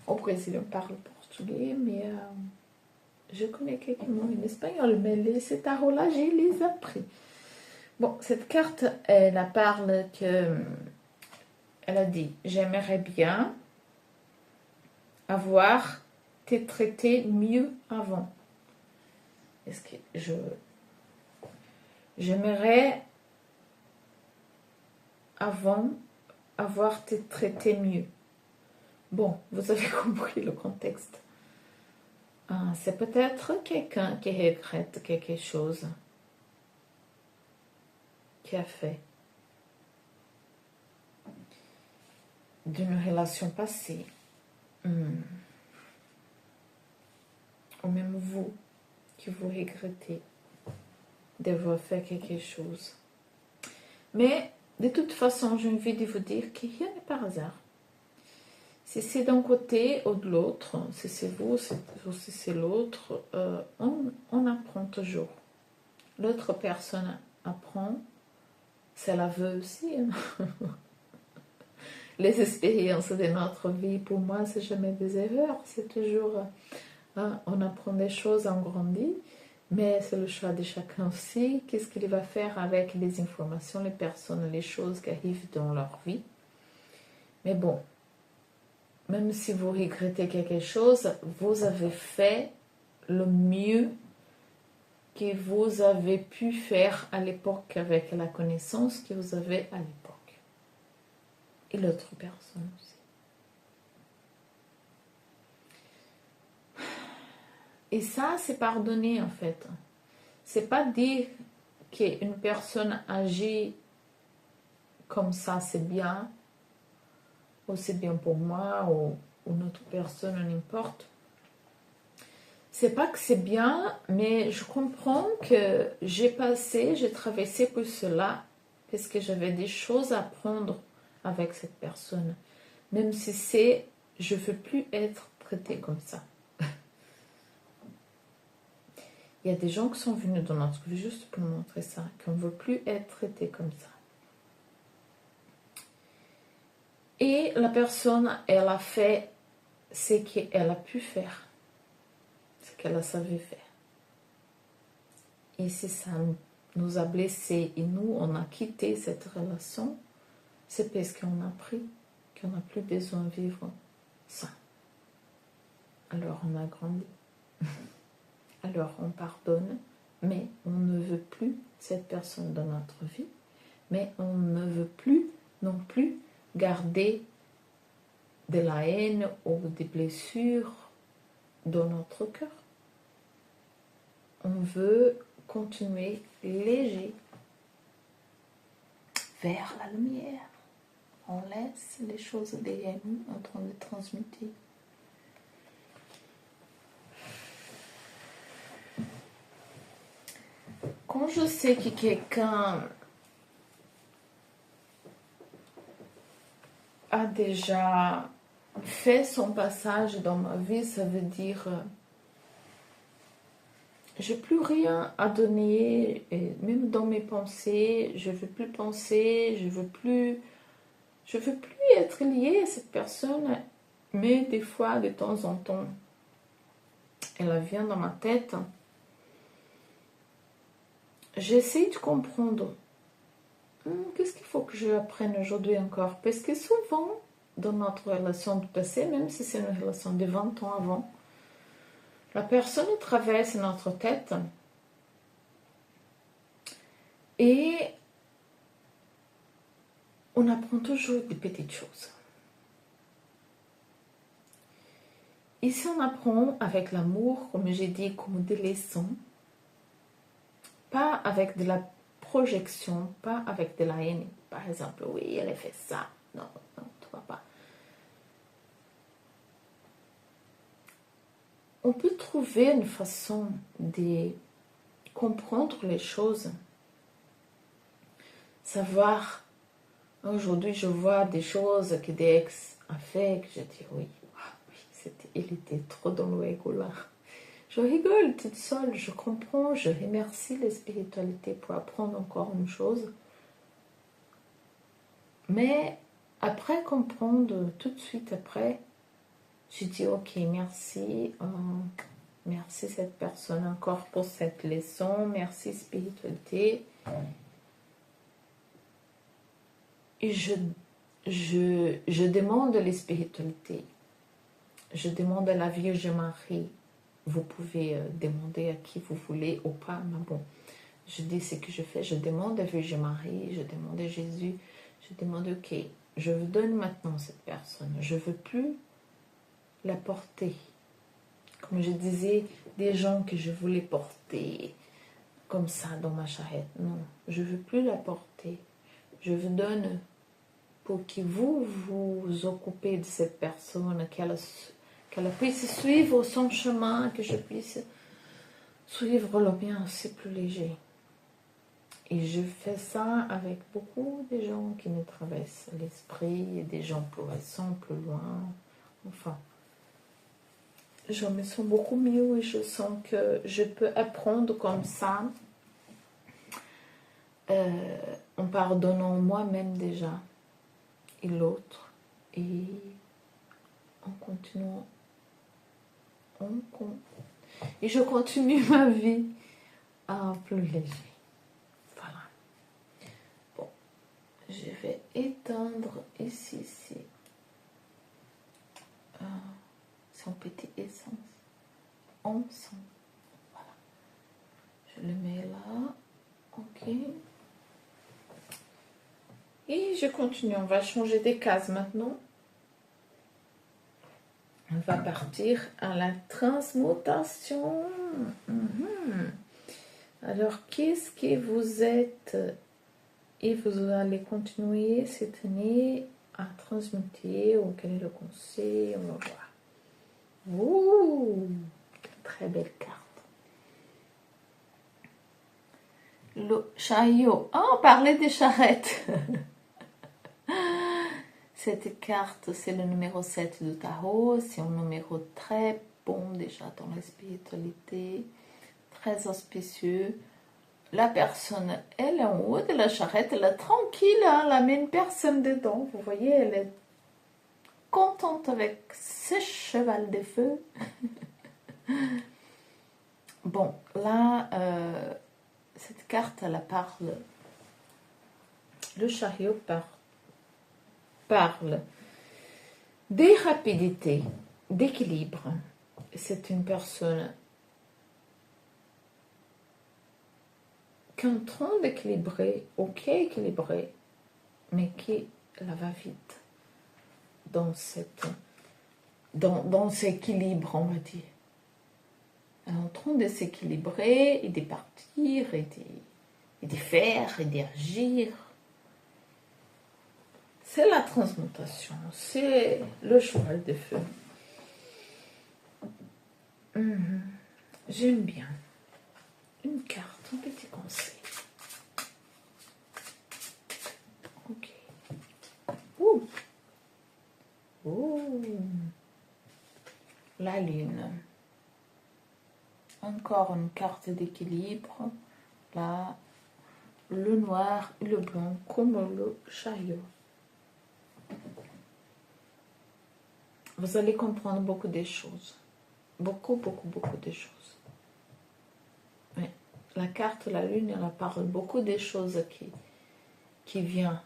Au Brésil, on parle portugais, mais je connais quelques mots en espagnol, mais ces tarots-là, je les ai appris. Bon, cette carte, elle parle que... Elle a dit, j'aimerais bien avoir été traité mieux avant. Est-ce que j'aimerais avant avoir été traité mieux. Bon, vous avez compris le contexte. C'est peut-être quelqu'un qui regrette quelque chose qui a fait d'une relation passée. Ou même vous, qui vous regrettez d'avoir fait quelque chose. Mais de toute façon, j'ai envie de vous dire que rien n'est par hasard. Si c'est d'un côté ou de l'autre, si c'est vous ou si c'est l'autre, on apprend toujours. L'autre personne apprend, c'est la veut aussi. Hein. Les expériences de notre vie, pour moi, c'est jamais des erreurs. C'est toujours, on apprend des choses, on grandit, mais c'est le choix de chacun aussi. Qu'est-ce qu'il va faire avec les informations, les personnes, les choses qui arrivent dans leur vie. Mais bon, même si vous regrettez quelque chose, vous avez fait le mieux que vous avez pu faire à l'époque avec la connaissance que vous avez à l'époque. Et l'autre personne aussi. Et ça, c'est pardonner en fait. C'est pas dire qu'une personne agit comme ça, c'est bien, ou c'est bien pour moi, ou une autre personne, n'importe. c'est pas que c'est bien, mais je comprends que j'ai traversé pour cela, parce que j'avais des choses à apprendre avec cette personne. Même si je veux plus être traitée comme ça. Il y a des gens qui sont venus dans notre vie juste pour montrer ça, qu'on ne veut plus être traité comme ça. Et la personne, elle a fait ce qu'elle a pu faire, ce qu'elle a savait faire. Et si ça nous a blessés et nous, on a quitté cette relation, c'est parce qu'on a appris qu'on n'a plus besoin de vivre ça. Alors on a grandi. Alors on pardonne, mais on ne veut plus cette personne dans notre vie, mais on ne veut plus non plus garder de la haine ou des blessures dans notre cœur. On veut continuer léger vers la lumière. On laisse les choses derrière nous en train de transmuter. Quand je sais que quelqu'un a déjà fait son passage dans ma vie, ça veut dire j'ai plus rien à donner, et même dans mes pensées, je veux plus penser, je veux plus être liée à cette personne, mais des fois, de temps en temps, elle vient dans ma tête. J'essaie de comprendre qu'est-ce qu'il faut que je apprenne aujourd'hui encore, parce que souvent, dans notre relation du passé, même si c'est une relation de 20 ans avant, la personne traverse notre tête et on apprend toujours des petites choses. Ici, on apprend avec l'amour, comme j'ai dit, comme des leçons, pas avec de la projection, pas avec de la haine. Par exemple, oui, elle a fait ça. Non, non, tu vois pas. On peut trouver une façon de comprendre les choses, savoir. Aujourd'hui, je vois des choses que des ex a fait, que je dis oui, il était trop dans le ego là. Je rigole toute seule, je comprends, je remercie la spiritualité pour apprendre encore une chose. Mais après comprendre, tout de suite après, je dis ok, merci, merci cette personne encore pour cette leçon, merci spiritualité. Et je demande les spiritualités. Je demande à la Vierge Marie. Vous pouvez demander à qui vous voulez ou pas, mais bon, je dis ce que je fais. Je demande à la Vierge Marie, je demande à Jésus, je demande, ok, je vous donne maintenant cette personne. Je ne veux plus la porter. Comme je disais, des gens que je voulais porter comme ça dans ma charrette. Non, je ne veux plus la porter. Je vous donne pour que vous vous occupez de cette personne, qu'elle puisse suivre son chemin, que je puisse suivre le mien, c'est plus léger. Et je fais ça avec beaucoup de gens qui me traversent l'esprit, et des gens plus récents, plus loin. Enfin, je me sens beaucoup mieux et je sens que je peux apprendre comme ça, en pardonnant moi-même déjà et l'autre, et en continuant. Et je continue ma vie plus léger. Voilà. Bon, je vais éteindre ici. Son petit essence. Ensemble. Voilà. Je le mets là. Ok. Et je continue. On va changer des cases maintenant. On va partir à la transmutation. Alors, qu'est-ce que vous êtes? Et vous allez continuer cette année à transmuter. Ou quel est le conseil? On va voir. Ouh, très très belle carte. Le chariot. Ah, on parlait des charrettes. Cette carte, c'est le numéro 7 du tarot. C'est un numéro très bon déjà dans la spiritualité, très auspicieux. La personne, elle est en haut de la charrette, elle est tranquille, hein, elle amène personne dedans. Vous voyez, elle est contente avec ce cheval de feu. Bon, là, cette carte, elle parle. Le chariot parle des rapidités, d'équilibre. C'est une personne qui est en train d'équilibrer, ok, équilibrée, mais qui la va vite dans cet équilibre, on va dire. Elle est en train de s'équilibrer et de partir et de faire et d'agir. C'est la transmutation, c'est le cheval de feu. J'aime bien. Une carte, un petit conseil. Ok. Ouh. Ouh. La lune. Encore une carte d'équilibre. Là, le noir et le blanc comme le chariot. Vous allez comprendre beaucoup de choses. Beaucoup de choses. Oui. La carte, la lune, elle parle beaucoup de choses qui viennent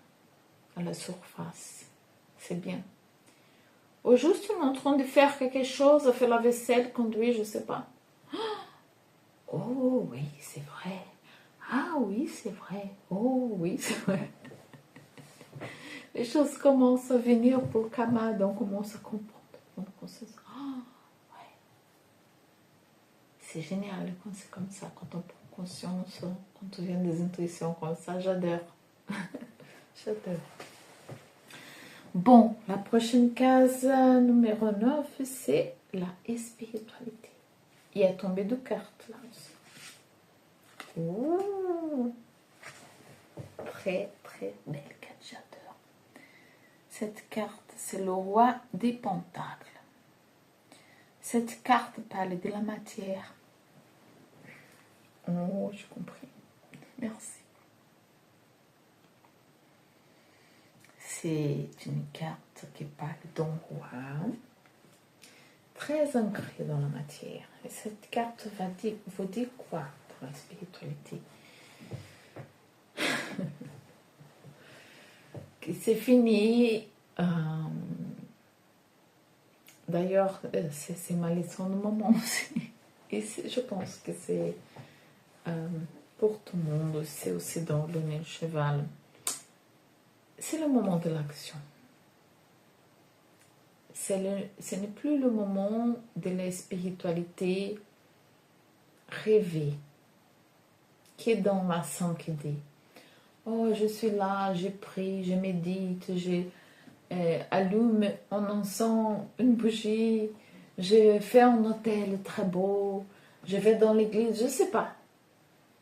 à la surface. C'est bien. Ou juste on est en train de faire quelque chose, faire la vaisselle, conduire, je ne sais pas. Oh oui, c'est vrai. Ah oui, c'est vrai. Oh oui, c'est vrai. Les choses commencent à venir pour Kamad, on commence à comprendre. On se dit, ouais. C'est génial quand c'est comme ça, quand on prend conscience, quand on vient des intuitions comme ça, j'adore. J'adore. Bon, la prochaine case, numéro 9, c'est la spiritualité. Il y a tombé deux cartes là aussi. Ouh. Très belle carte, j'adore. Cette carte, c'est le roi des pentacles. Cette carte parle de la matière. Oh, j'ai compris. Merci. C'est une carte qui parle d'un roi très ancré dans la matière. Et cette carte vous dire quoi pour la spiritualité? C'est fini. D'ailleurs, c'est ma leçon de moment aussi. Et je pense que c'est pour tout le monde, c'est aussi dans le nez cheval. C'est le moment de l'action. Ce n'est plus le moment de la spiritualité rêvée, qui est dans la 5D. Oh, je suis là, je prie, je médite, je allume un encens, une bougie, je fais un hôtel très beau, je vais dans l'église, je ne sais pas.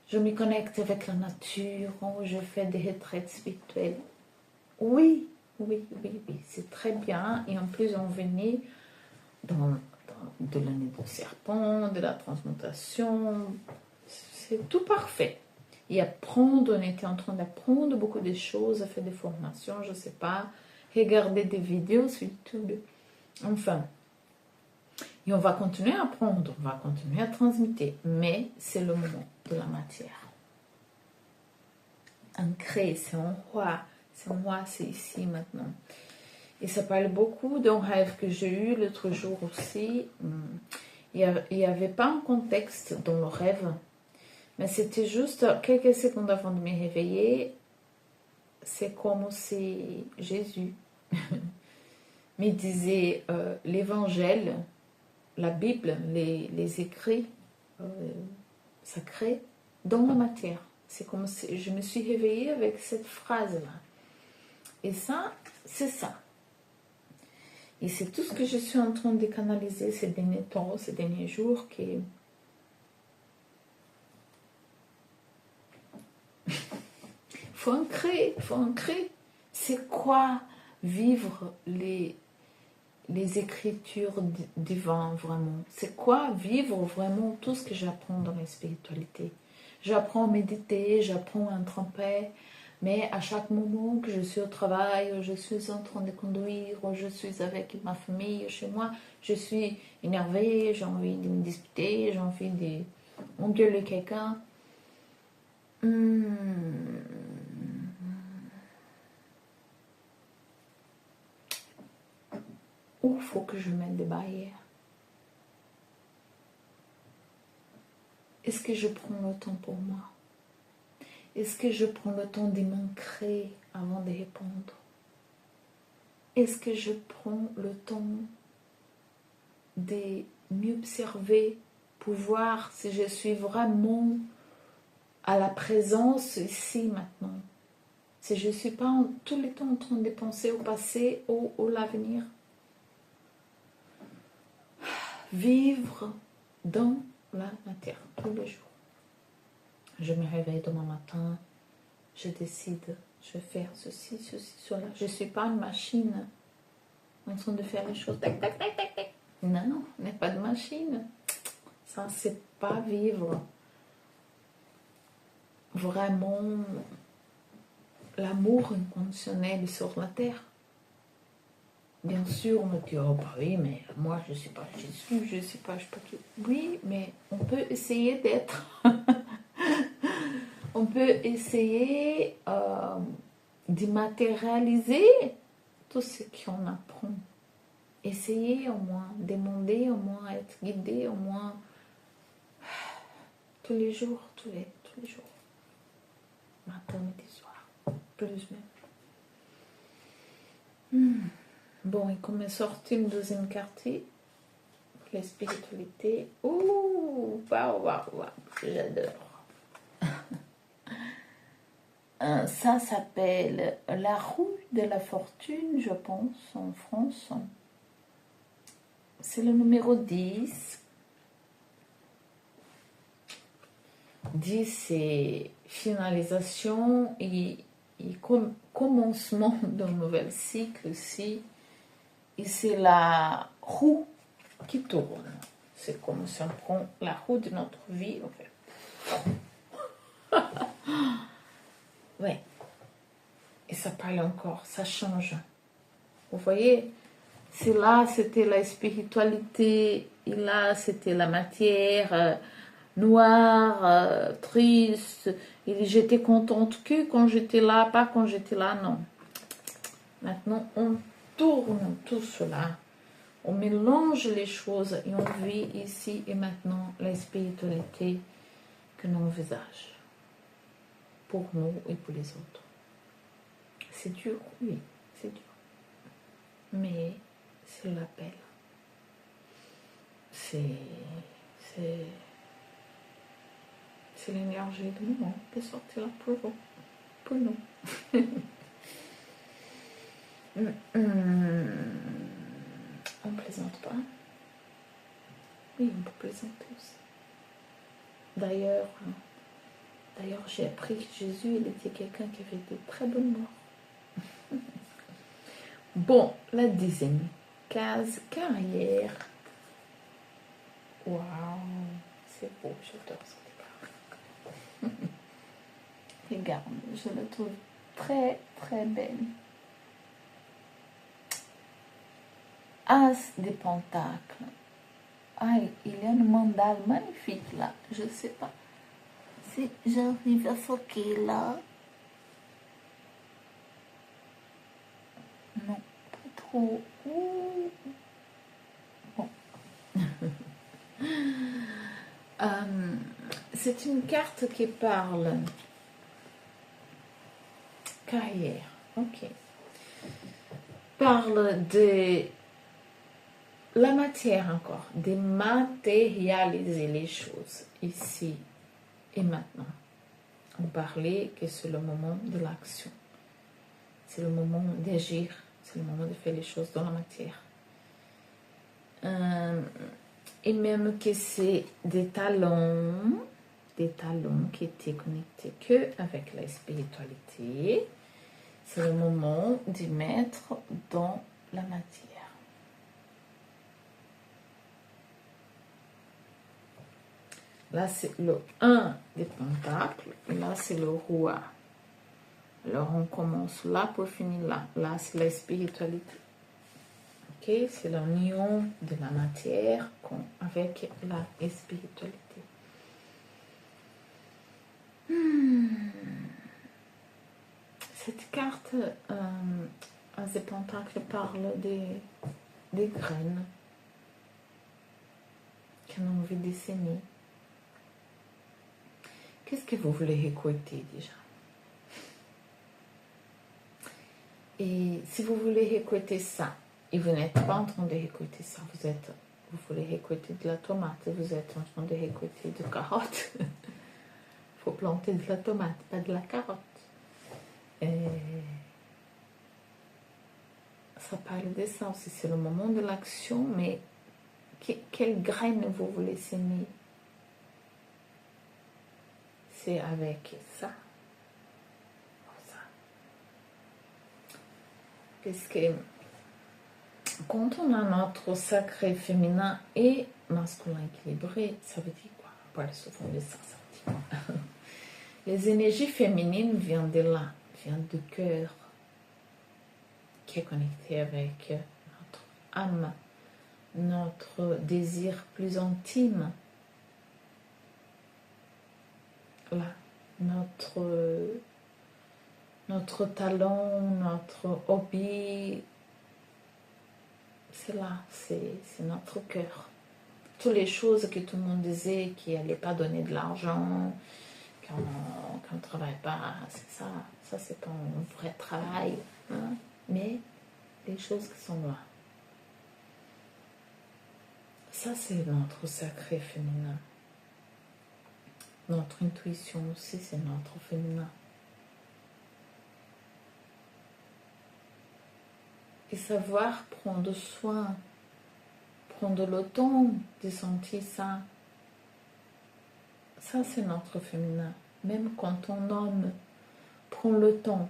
Je me connecte avec la nature, je fais des retraites spirituelles. Oui, c'est très bien. Et en plus, on venait de l'année du serpent, de la transmutation. C'est tout parfait. Et apprendre, on était en train d'apprendre beaucoup de choses, faire des formations, je ne sais pas, regarder des vidéos sur YouTube. Enfin, et on va continuer à apprendre, on va continuer à transmettre, mais c'est le moment de la matière. Ancré, c'est un roi, c'est moi, c'est ici maintenant. Et ça parle beaucoup d'un rêve que j'ai eu l'autre jour aussi. Il n'y avait pas un contexte dans le rêve, mais c'était juste quelques secondes avant de me réveiller. C'est comme si Jésus me disait l'évangile, la Bible, les écrits sacrés dans la matière. C'est comme si je me suis réveillée avec cette phrase-là. Et ça, c'est ça. Et c'est tout ce que je suis en train de canaliser ces derniers temps, ces derniers jours, qui faut ancrer, faut ancrer. C'est quoi vivre les écritures divines vraiment? C'est quoi vivre vraiment tout ce que j'apprends dans la spiritualité? J'apprends à méditer, j'apprends à être en paix, mais à chaque moment que je suis au travail, je suis en train de conduire, je suis avec ma famille, chez moi, je suis énervée, j'ai envie de me disputer, j'ai envie d'engueuler quelqu'un. Où faut que je mette des barrières? Est-ce que je prends le temps pour moi? Est-ce que je prends le temps de m'ancrer avant de répondre? Est-ce que je prends le temps de m'observer pour voir si je suis vraiment à la présence ici maintenant? Si je ne suis pas tout le temps en train de penser au passé ou à l'avenir? Vivre dans la matière tous les jours. Je me réveille demain matin, je décide, je vais faire ceci, cela. Je ne suis pas une machine en train de faire les choses. Tac, tac, tac, tac, tac. Non, on n'est pas de machine. Ça, c'est pas vivre vraiment l'amour inconditionnel sur la terre. Bien sûr, on me dit, oh bah oui, mais moi je ne suis pas Jésus, je ne sais pas, qui. Oui, mais on peut essayer d'être. On peut essayer d'immatérialiser tout ce qu'on apprend. Essayer au moins, demander au moins, être guidé au moins tous les jours, tous les jours. Matin, midi, soir, plus même. Bon, et comme est sorti une deuxième quartier, la spiritualité. Ouh, waouh, j'adore. Ça s'appelle la roue de la fortune, je pense, en France. C'est le numéro 10. 10, c'est finalisation et commencement d'un nouvel cycle aussi. Et c'est la roue qui tourne. C'est comme si on prend la roue de notre vie, en fait. Ouais. Et ça parle encore, ça change. Vous voyez, c'est là, c'était la spiritualité, et là, c'était la matière noire, triste. Et j'étais contente que quand j'étais là, pas quand j'étais là, non. Maintenant, on tourne tout cela. On mélange les choses et on vit ici et maintenant la spiritualité que l'on envisage. Pour nous et pour les autres. C'est dur, oui, c'est dur. Mais c'est l'appel. C'est l'énergie du moment qui est sortie là pour vous, pour nous. On ne plaisante pas. Oui, on peut plaisanter aussi. D'ailleurs, j'ai appris que Jésus, il était quelqu'un qui avait de très bonnes morts. Bon, la 10e case, carrière. Waouh, c'est beau, j'adore ça. Regarde, je la trouve très, très belle. As de Pentacles. Ah, il y a une mandale magnifique là. Je ne sais pas si j'arrive à foquer là. Non, pas trop. Bon. C'est une carte qui parle carrière. Ok. Parle de la matière encore, de matérialiser les choses ici et maintenant. On parlait que c'est le moment de l'action. C'est le moment d'agir. C'est le moment de faire les choses dans la matière. Et même que c'est des talents, des talons qui étaient connectés que avec la spiritualité. C'est le moment d'y mettre dans la matière. Là, c'est le 1 des pentacles. Et là, c'est le roi. Alors, on commence là pour finir là. Là, c'est la spiritualité. Ok? C'est l'union de la matière avec la spiritualité. Cette carte à ces pentacles parle des graines qu'on a envie de s'aimer. Qu'est-ce que vous voulez récolter déjà? Et si vous voulez récolter ça, et vous n'êtes pas en train de récolter ça, vous voulez récolter de la tomate, vous êtes en train de récolter de carottes. Il faut planter de la tomate, pas de la carotte. Et ça parle de ça aussi, c'est le moment de l'action, mais quelle graine vous voulez semer? C'est avec ça. Parce que quand on a notre sacré féminin et masculin équilibré, ça veut dire quoi? On parle souvent de ça, ça veut dire quoi? Les énergies féminines viennent de là, viennent du cœur, qui est connecté avec notre âme, notre désir plus intime. Là, notre talent, notre hobby, c'est là, c'est notre cœur. Toutes les choses que tout le monde disait qui n'allaient pas donner de l'argent, qu'on ne travaille pas, c'est ça. Ça, c'est ton vrai travail. Hein? Mais les choses qui sont là. Ça, c'est notre sacré féminin. Notre intuition aussi, c'est notre féminin. Et savoir prendre soin, prendre le temps de sentir ça. Ça, c'est notre féminin. Même quand ton homme prend le temps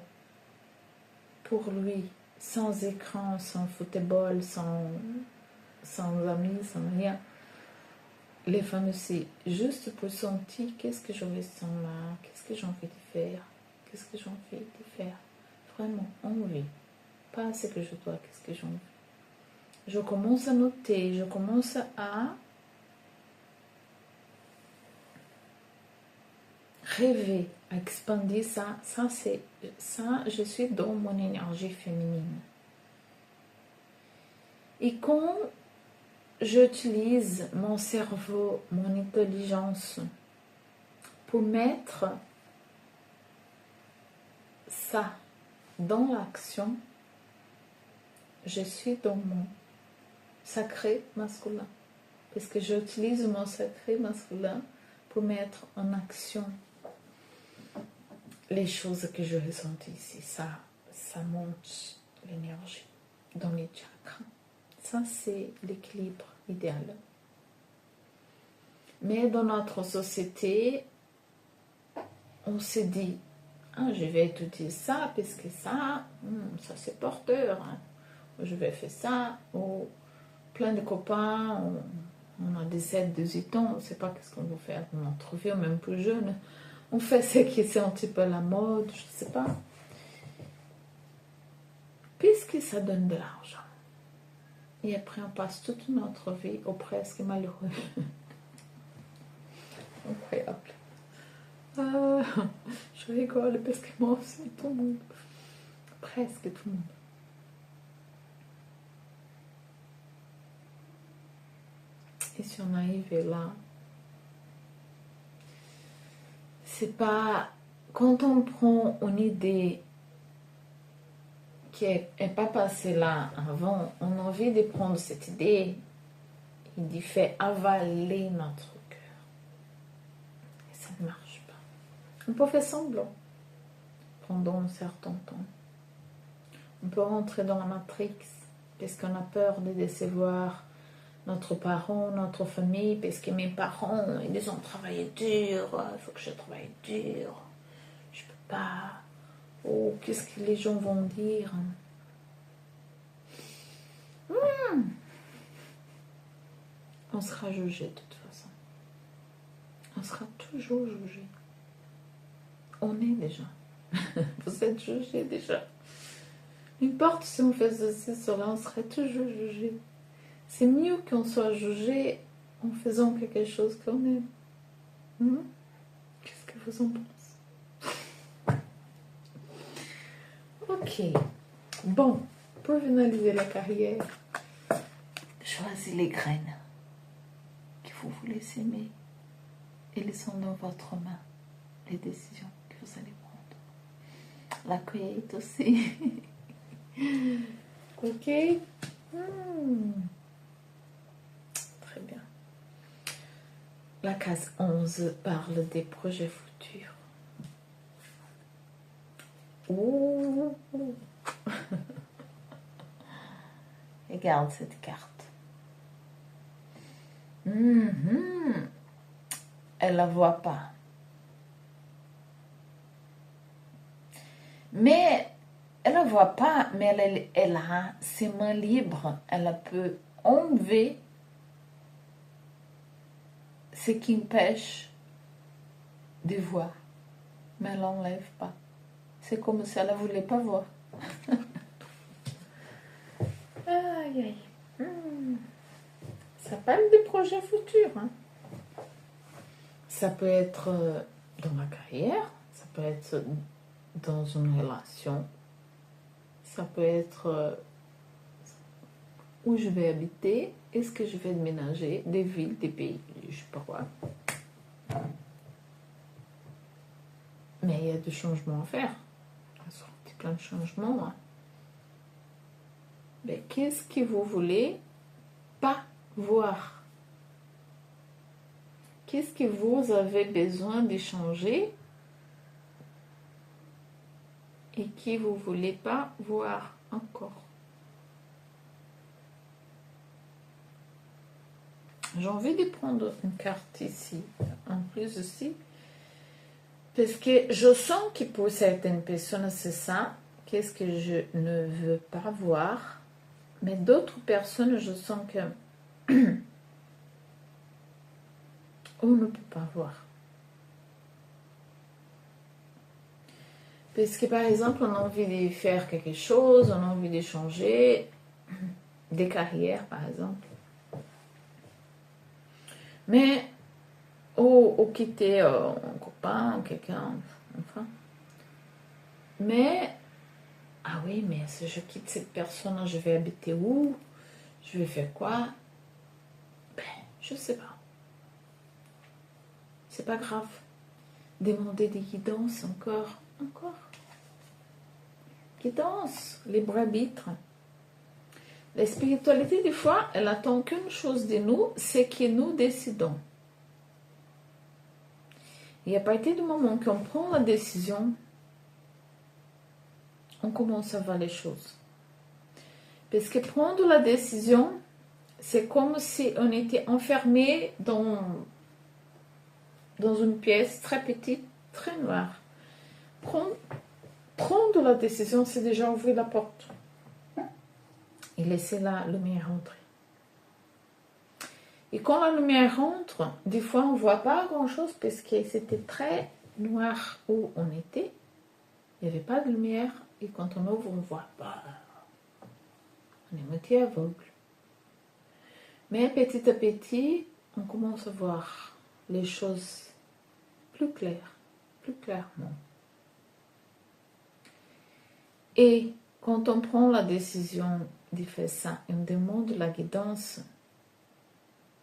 pour lui, sans écran, sans football, sans amis, sans rien. Les femmes aussi, juste pour sentir qu'est-ce que je ressens là, qu'est-ce que j'ai envie de faire, qu'est-ce que j'ai envie de faire. Vraiment, envie. Pas ce que je dois, qu'est-ce que j'ai envie. Je commence à noter, je commence à rêver, à expandir ça. Ça, je suis dans mon énergie féminine. Et quand j'utilise mon cerveau, mon intelligence pour mettre ça dans l'action, je suis dans mon sacré masculin. Parce que j'utilise mon sacré masculin pour mettre en action les choses que je ressens ici. Ça monte l'énergie dans les chakras. Ça, c'est l'équilibre idéal. Mais dans notre société, on se dit, ah, je vais étudier ça, parce que ça c'est porteur. Hein. Je vais faire ça. Ou plein de copains, on a 17, 18 ans, on ne sait pas qu'est-ce qu'on va faire dans notre vie, ou même plus jeune. On fait ce qui est un petit peu la mode, je ne sais pas. Puisque ça donne de l'argent. Et après, on passe toute notre vie au presque malheureux. Incroyable. Je rigole parce que moi aussi, tout le monde. Presque tout le monde. Et si on arrive là, c'est pas... Quand on prend une idée qui n'est pas passée là avant, on a envie de prendre cette idée et d'y faire avaler notre cœur. Et ça ne marche pas. On peut faire semblant pendant un certain temps. On peut rentrer dans la matrix parce qu'on a peur de décevoir notre parent, notre famille, parce que mes parents, ils ont travaillé dur, il faut que je travaille dur, je peux pas. Oh, qu'est-ce que les gens vont dire? On sera jugé de toute façon. On sera toujours jugé. On est déjà. Vous êtes jugé déjà. N'importe si on fait ceci, cela, on serait toujours jugé. C'est mieux qu'on soit jugé en faisant quelque chose qu'on aime. Qu'est-ce que vous en pensez? Ok. Bon, pour finaliser la carrière, choisissez les graines que vous voulez s'aimer. Elles sont dans votre main, les décisions que vous allez prendre. La cueillette aussi. Ok. Très bien. La case 11 parle des projets futurs. Ouh. Regarde cette carte. Elle la voit pas. Mais elle la voit pas, mais elle a ses mains libres. Elle peut enlever ce qui empêche de voir. Mais elle l'enlève pas. C'est comme si elle ne voulait pas voir. Aïe, aïe. Ça parle des projets futurs. Hein. Ça peut être dans la carrière, ça peut être dans une relation, ça peut être où je vais habiter, est-ce que je vais déménager, des villes, des pays, je sais pas quoi. Mais il y a des changements à faire. Il y a plein de changements. Hein. Mais qu'est-ce que vous voulez pas voir? Qu'est-ce que vous avez besoin de changer et qui vous voulez pas voir encore? J'ai envie de prendre une carte ici, en plus aussi, parce que je sens que pour certaines personnes, c'est ça. Qu'est-ce que je ne veux pas voir? Mais d'autres personnes, je sens que on ne peut pas voir. Parce que par exemple, on a envie de faire quelque chose, on a envie de changer des carrières, par exemple. Mais, ou quitter un copain, quelqu'un, enfin. Mais, ah oui, mais si je quitte cette personne, je vais habiter où? Je vais faire quoi? Ben, je sais pas. C'est pas grave. Demander des guidances encore. Guidance, libre arbitre. La spiritualité, des fois, elle attend qu'une chose de nous, c'est que nous décidons. Et à partir du moment qu'on prend la décision, on commence à voir les choses. Parce que prendre la décision, c'est comme si on était enfermé dans une pièce très petite, très noire. Prendre la décision, c'est déjà ouvrir la porte et laisser la lumière entrer. Et quand la lumière rentre, des fois on ne voit pas grand-chose parce que c'était très noir où on était. Il n'y avait pas de lumière et quand on ouvre, on ne voit pas. On est moitié aveugle. Mais petit à petit, on commence à voir les choses plus clairement. Et quand on prend la décision de faire ça et on demande la guidance,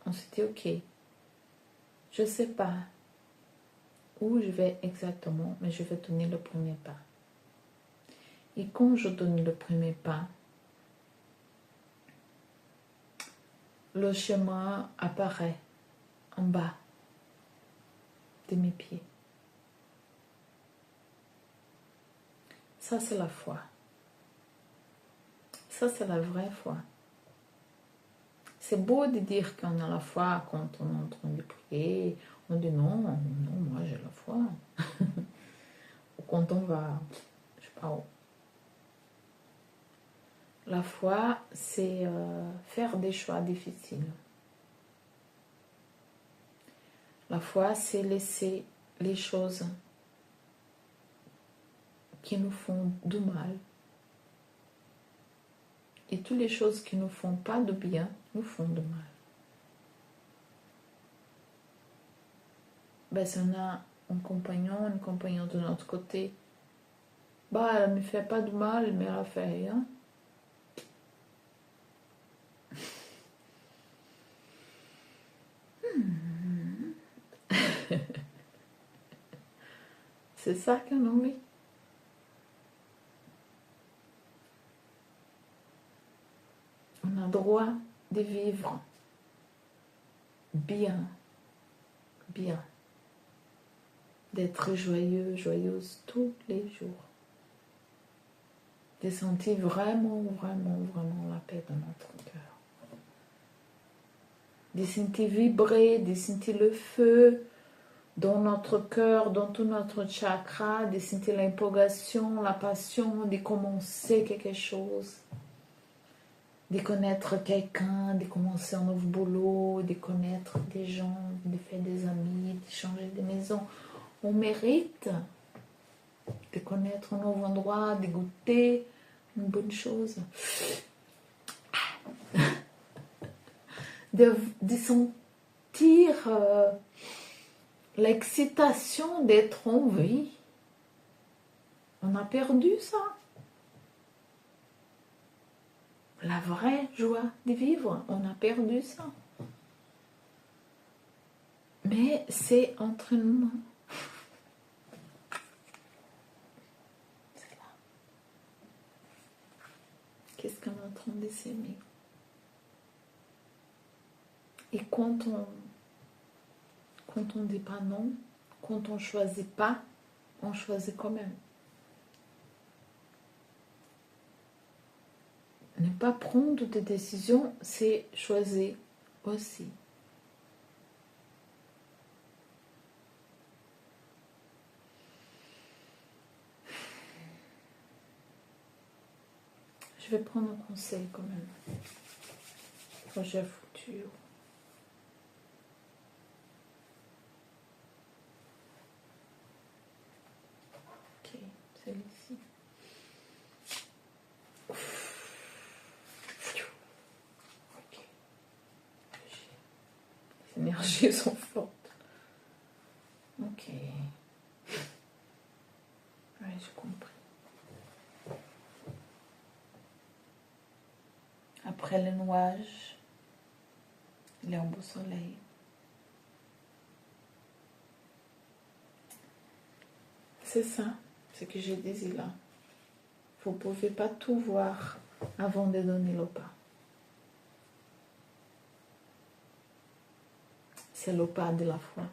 on se dit, ok, je ne sais pas où je vais exactement, mais je vais donner le premier pas. Et quand je donne le premier pas, le chemin apparaît en bas de mes pieds. Ça, c'est la foi. Ça, c'est la vraie foi. C'est beau de dire qu'on a la foi quand on est en train de prier. On dit non, non, moi j'ai la foi. Ou quand on va, je sais pas où. La foi, c'est faire des choix difficiles. La foi, c'est laisser les choses qui nous font du mal. Et toutes les choses qui ne nous font pas de bien, nous font de mal. Ben, si on a un compagnon, une compagnonne de notre côté, bah, elle ne me fait pas de mal, mais elle a fait rien. C'est ça qu'on oublie. On a droit de vivre bien, bien, d'être joyeux, joyeuse tous les jours, de sentir vraiment, vraiment, vraiment la paix dans notre cœur, de sentir vibrer, de sentir le feu dans notre cœur, dans tout notre chakra, de sentir l'impogation, la passion, de commencer quelque chose, de connaître quelqu'un, de commencer un nouveau boulot, de connaître des gens, de faire des amis, de changer de maison. On mérite de connaître un nouveau endroit, de goûter une bonne chose, de sentir l'excitation d'être en vie. On a perdu ça. La vraie joie de vivre, on a perdu ça. Mais c'est entraînement. C'est là. Qu'est-ce qu'on est en train de s'aimer? Et quand on dit pas non, quand on choisit pas, on choisit quand même. Ne pas prendre de décision, c'est choisir aussi. Je vais prendre un conseil quand même. Projet futur. Ok, celle-ci. Ok. Les énergies sont fortes. Ok. Ouais, j'ai compris. Après le nuage, il y a un beau soleil. C'est ça, ce que je disais là. Vous ne pouvez pas tout voir avant de donner le pas. C'est le pas de la foi.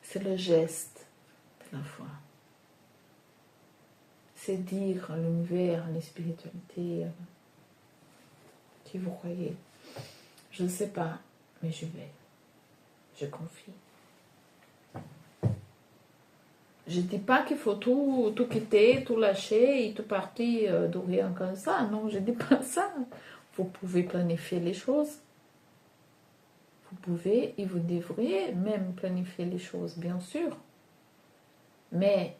C'est le geste de la foi. C'est dire à l'univers, à la spiritualité, qui vous croyez. Je ne sais pas, mais je vais. Je confie. Je ne dis pas qu'il faut tout quitter, tout lâcher et tout partir de rien comme ça. Non, je ne dis pas ça. Vous pouvez planifier les choses. Vous pouvez et vous devriez même planifier les choses, bien sûr. Mais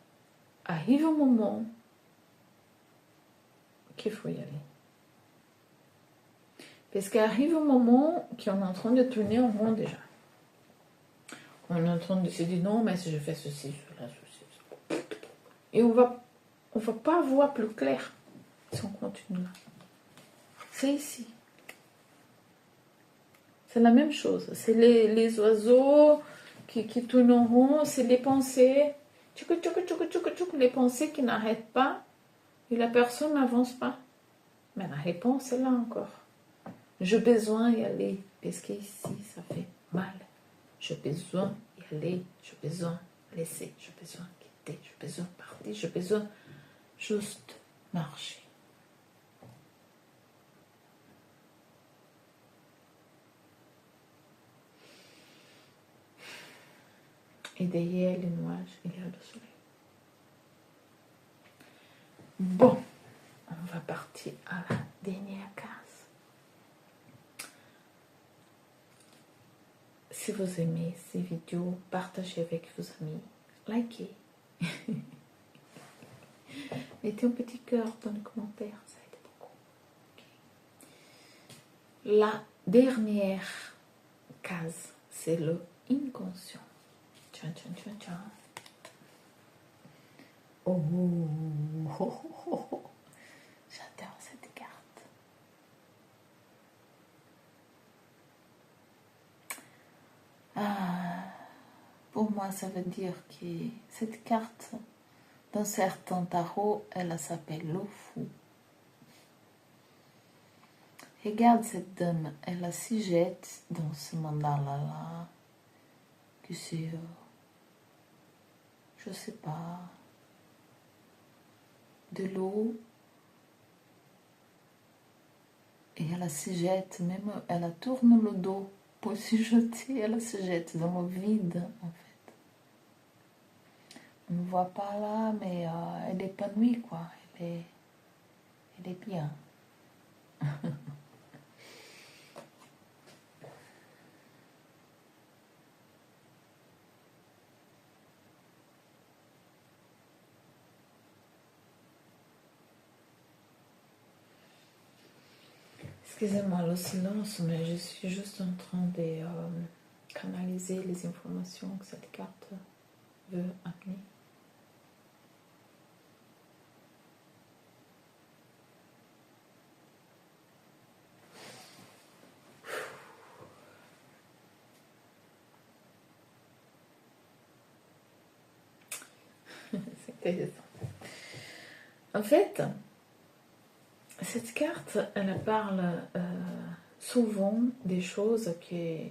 arrive un moment qu'il faut y aller. Parce qu'arrive un moment qu'on est en train de tourner en rond déjà. On est en train de se dire non, mais si je fais ceci, cela, ceci. Et on va pas voir plus clair si on continue là. C'est ici. C'est la même chose. C'est les oiseaux qui tournent en rond, c'est les pensées. Les pensées qui n'arrêtent pas et la personne n'avance pas. Mais la réponse est là encore. J'ai besoin d'y aller parce qu'ici, ça fait mal. J'ai besoin d'y aller, j'ai besoin de laisser, j'ai besoin de quitter, j'ai besoin de partir, j'ai besoin juste marcher. Et derrière les nuages, il y a le soleil. Bon, on va partir à la dernière case. Si vous aimez ces vidéos, partagez avec vos amis, likez. Mettez un petit cœur dans les commentaires, ça aide beaucoup. Okay. La dernière case, c'est le inconscient. Tchan, tchan, tchan, tchan. Oh, oh, oh, oh, oh. J'adore cette carte. Pour moi, ça veut dire que cette carte, dans certains tarots, elle s'appelle le fou. Regarde cette dame, elle s'y jette dans ce mandala-là, que c'est, je sais pas, de l'eau. Et elle s'y jette, même elle tourne le dos pour s'y jeter, elle se jette dans le vide, en fait. On ne voit pas là, mais elle est épanouie, quoi. Elle est bien. Excusez-moi le silence, mais je suis juste en train de canaliser les informations que cette carte veut amener. C'est intéressant. En fait, cette carte, elle parle souvent des choses qu'il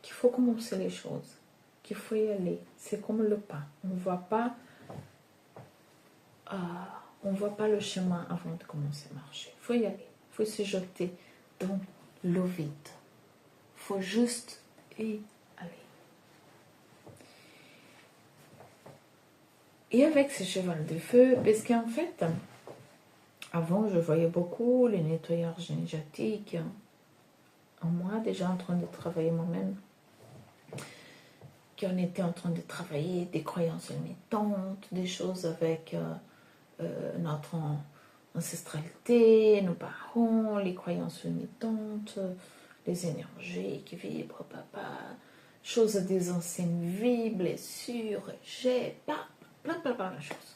faut commencer les choses, qu'il faut y aller. C'est comme le pas. On ne voit pas le chemin avant de commencer à marcher. Il faut y aller. Il faut se jeter dans le vide. Il faut juste y aller. Et avec ce cheval de feu, parce qu'en fait, avant, je voyais beaucoup les nettoyeurs énergétiques. Moi, déjà en train de travailler moi-même, qu'on était en train de travailler des croyances limitantes, des choses avec notre ancestralité, nos parents, les croyances limitantes, les énergies qui vibrent, papa, choses des anciennes vies, blessures, rejets, plein de choses.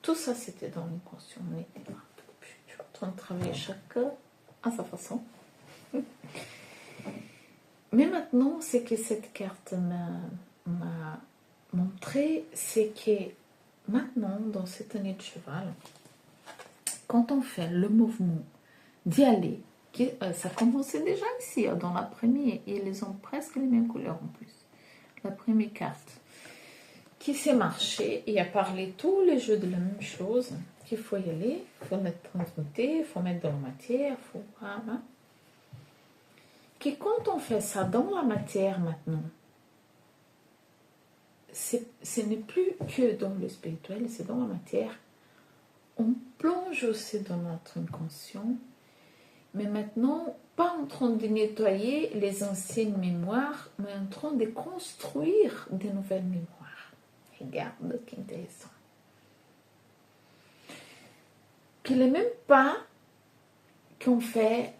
Tout ça, c'était dans l'inconscient. On était là. Je suis en train de travailler chacun à sa façon. Mais maintenant, ce que cette carte m'a montré, c'est que maintenant, dans cette année de cheval, quand on fait le mouvement d'y aller, ça commençait déjà ici, dans la première, et ils ont presque les mêmes couleurs en plus. La première carte, qui s'est marché et a parlé tous les jeux de la même chose, qu'il faut y aller, il faut mettre transmuter, il faut mettre dans la matière, il faut... Voilà. Que quand on fait ça dans la matière maintenant, ce n'est plus que dans le spirituel, c'est dans la matière. On plonge aussi dans notre inconscient, mais maintenant, pas en train de nettoyer les anciennes mémoires, mais en train de construire de nouvelles mémoires. Regarde, qu'intéressant. Qu'il n'est même pas qu'on fait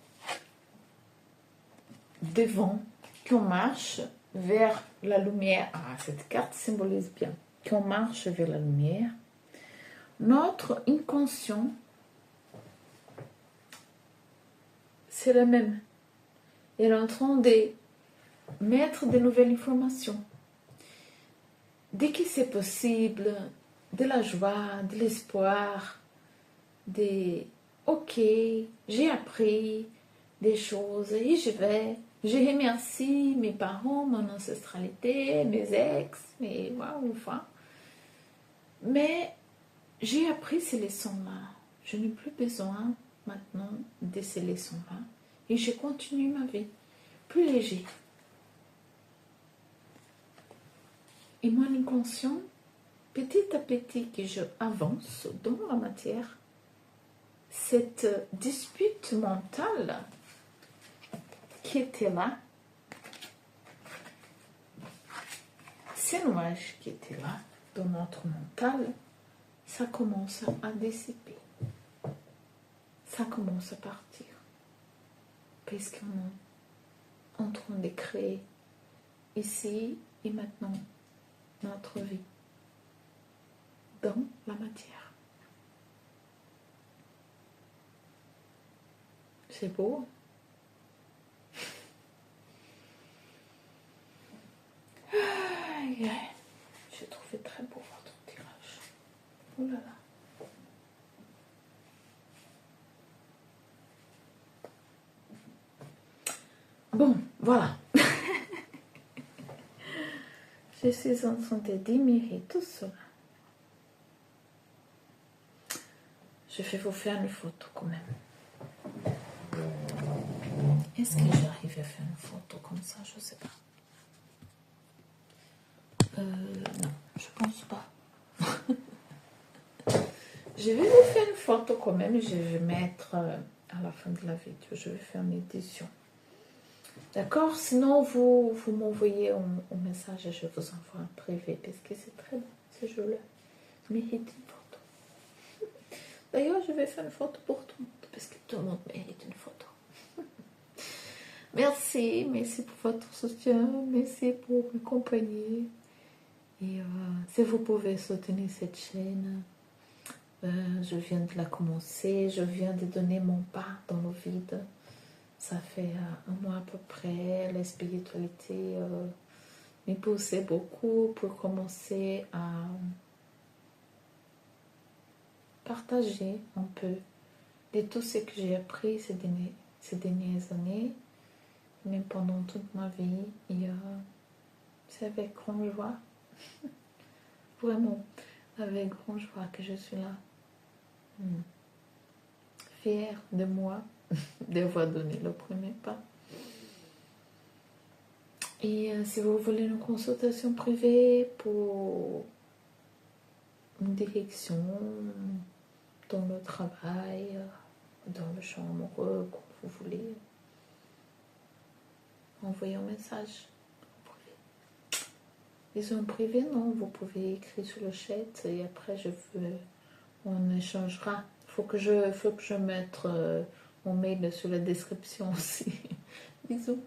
devant, qu'on marche vers la lumière. Ah, cette carte symbolise bien. Qu'on marche vers la lumière. Notre inconscient, c'est le même. Il est en train de mettre de nouvelles informations. Dès que c'est possible, de la joie, de l'espoir, ok, j'ai appris des choses et je vais. Je remercie mes parents, mon ancestralité, mes ex, mes waouh, enfin. Mais j'ai appris ces leçons-là. Je n'ai plus besoin maintenant de ces leçons-là. Et je continue ma vie plus léger. Et mon inconscient, petit à petit que je avance dans la matière, cette dispute mentale qui était là, ces nuages qui étaient là dans notre mental, ça commence à dissiper. Ça commence à partir. Parce qu'on est en train de créer ici et maintenant notre vie dans la matière. C'est beau. Aïe, aïe. J'ai trouvé très beau votre tirage. Oh là là. Bon, voilà. Je suis en train d'admirer tout cela. Je vais vous faire une photo quand même. Est-ce que j'arrive à faire une photo comme ça? Je ne sais pas. Non, je pense pas. Je vais vous faire une photo quand même. Je vais mettre à la fin de la vidéo. Je vais faire une édition. D'accord? Sinon, vous m'envoyez un message et je vous envoie un privé parce que c'est très beau. C'est joli. Mérite une photo. D'ailleurs, je vais faire une photo pour tout le monde parce que tout le monde mérite une photo. Merci pour votre soutien. Merci pour m'accompagner. Et si vous pouvez soutenir cette chaîne, je viens de la commencer. Je viens de donner mon pas dans le vide. Ça fait un mois à peu près. La spiritualité m'y poussait beaucoup pour commencer à partager un peu de tout ce que j'ai appris ces dernières années, même pendant toute ma vie. Et c'est avec grande joie, vraiment avec grande joie que je suis là. Fière de moi d'avoir donné le premier pas. Et si vous voulez une consultation privée pour une direction dans le travail, dans le champ amoureux, comme vous voulez, envoyez un message en privé. Disons en privé, non, vous pouvez écrire sur le chat et après on échangera. Faut que je mette mon mail sur la description aussi. Bisous.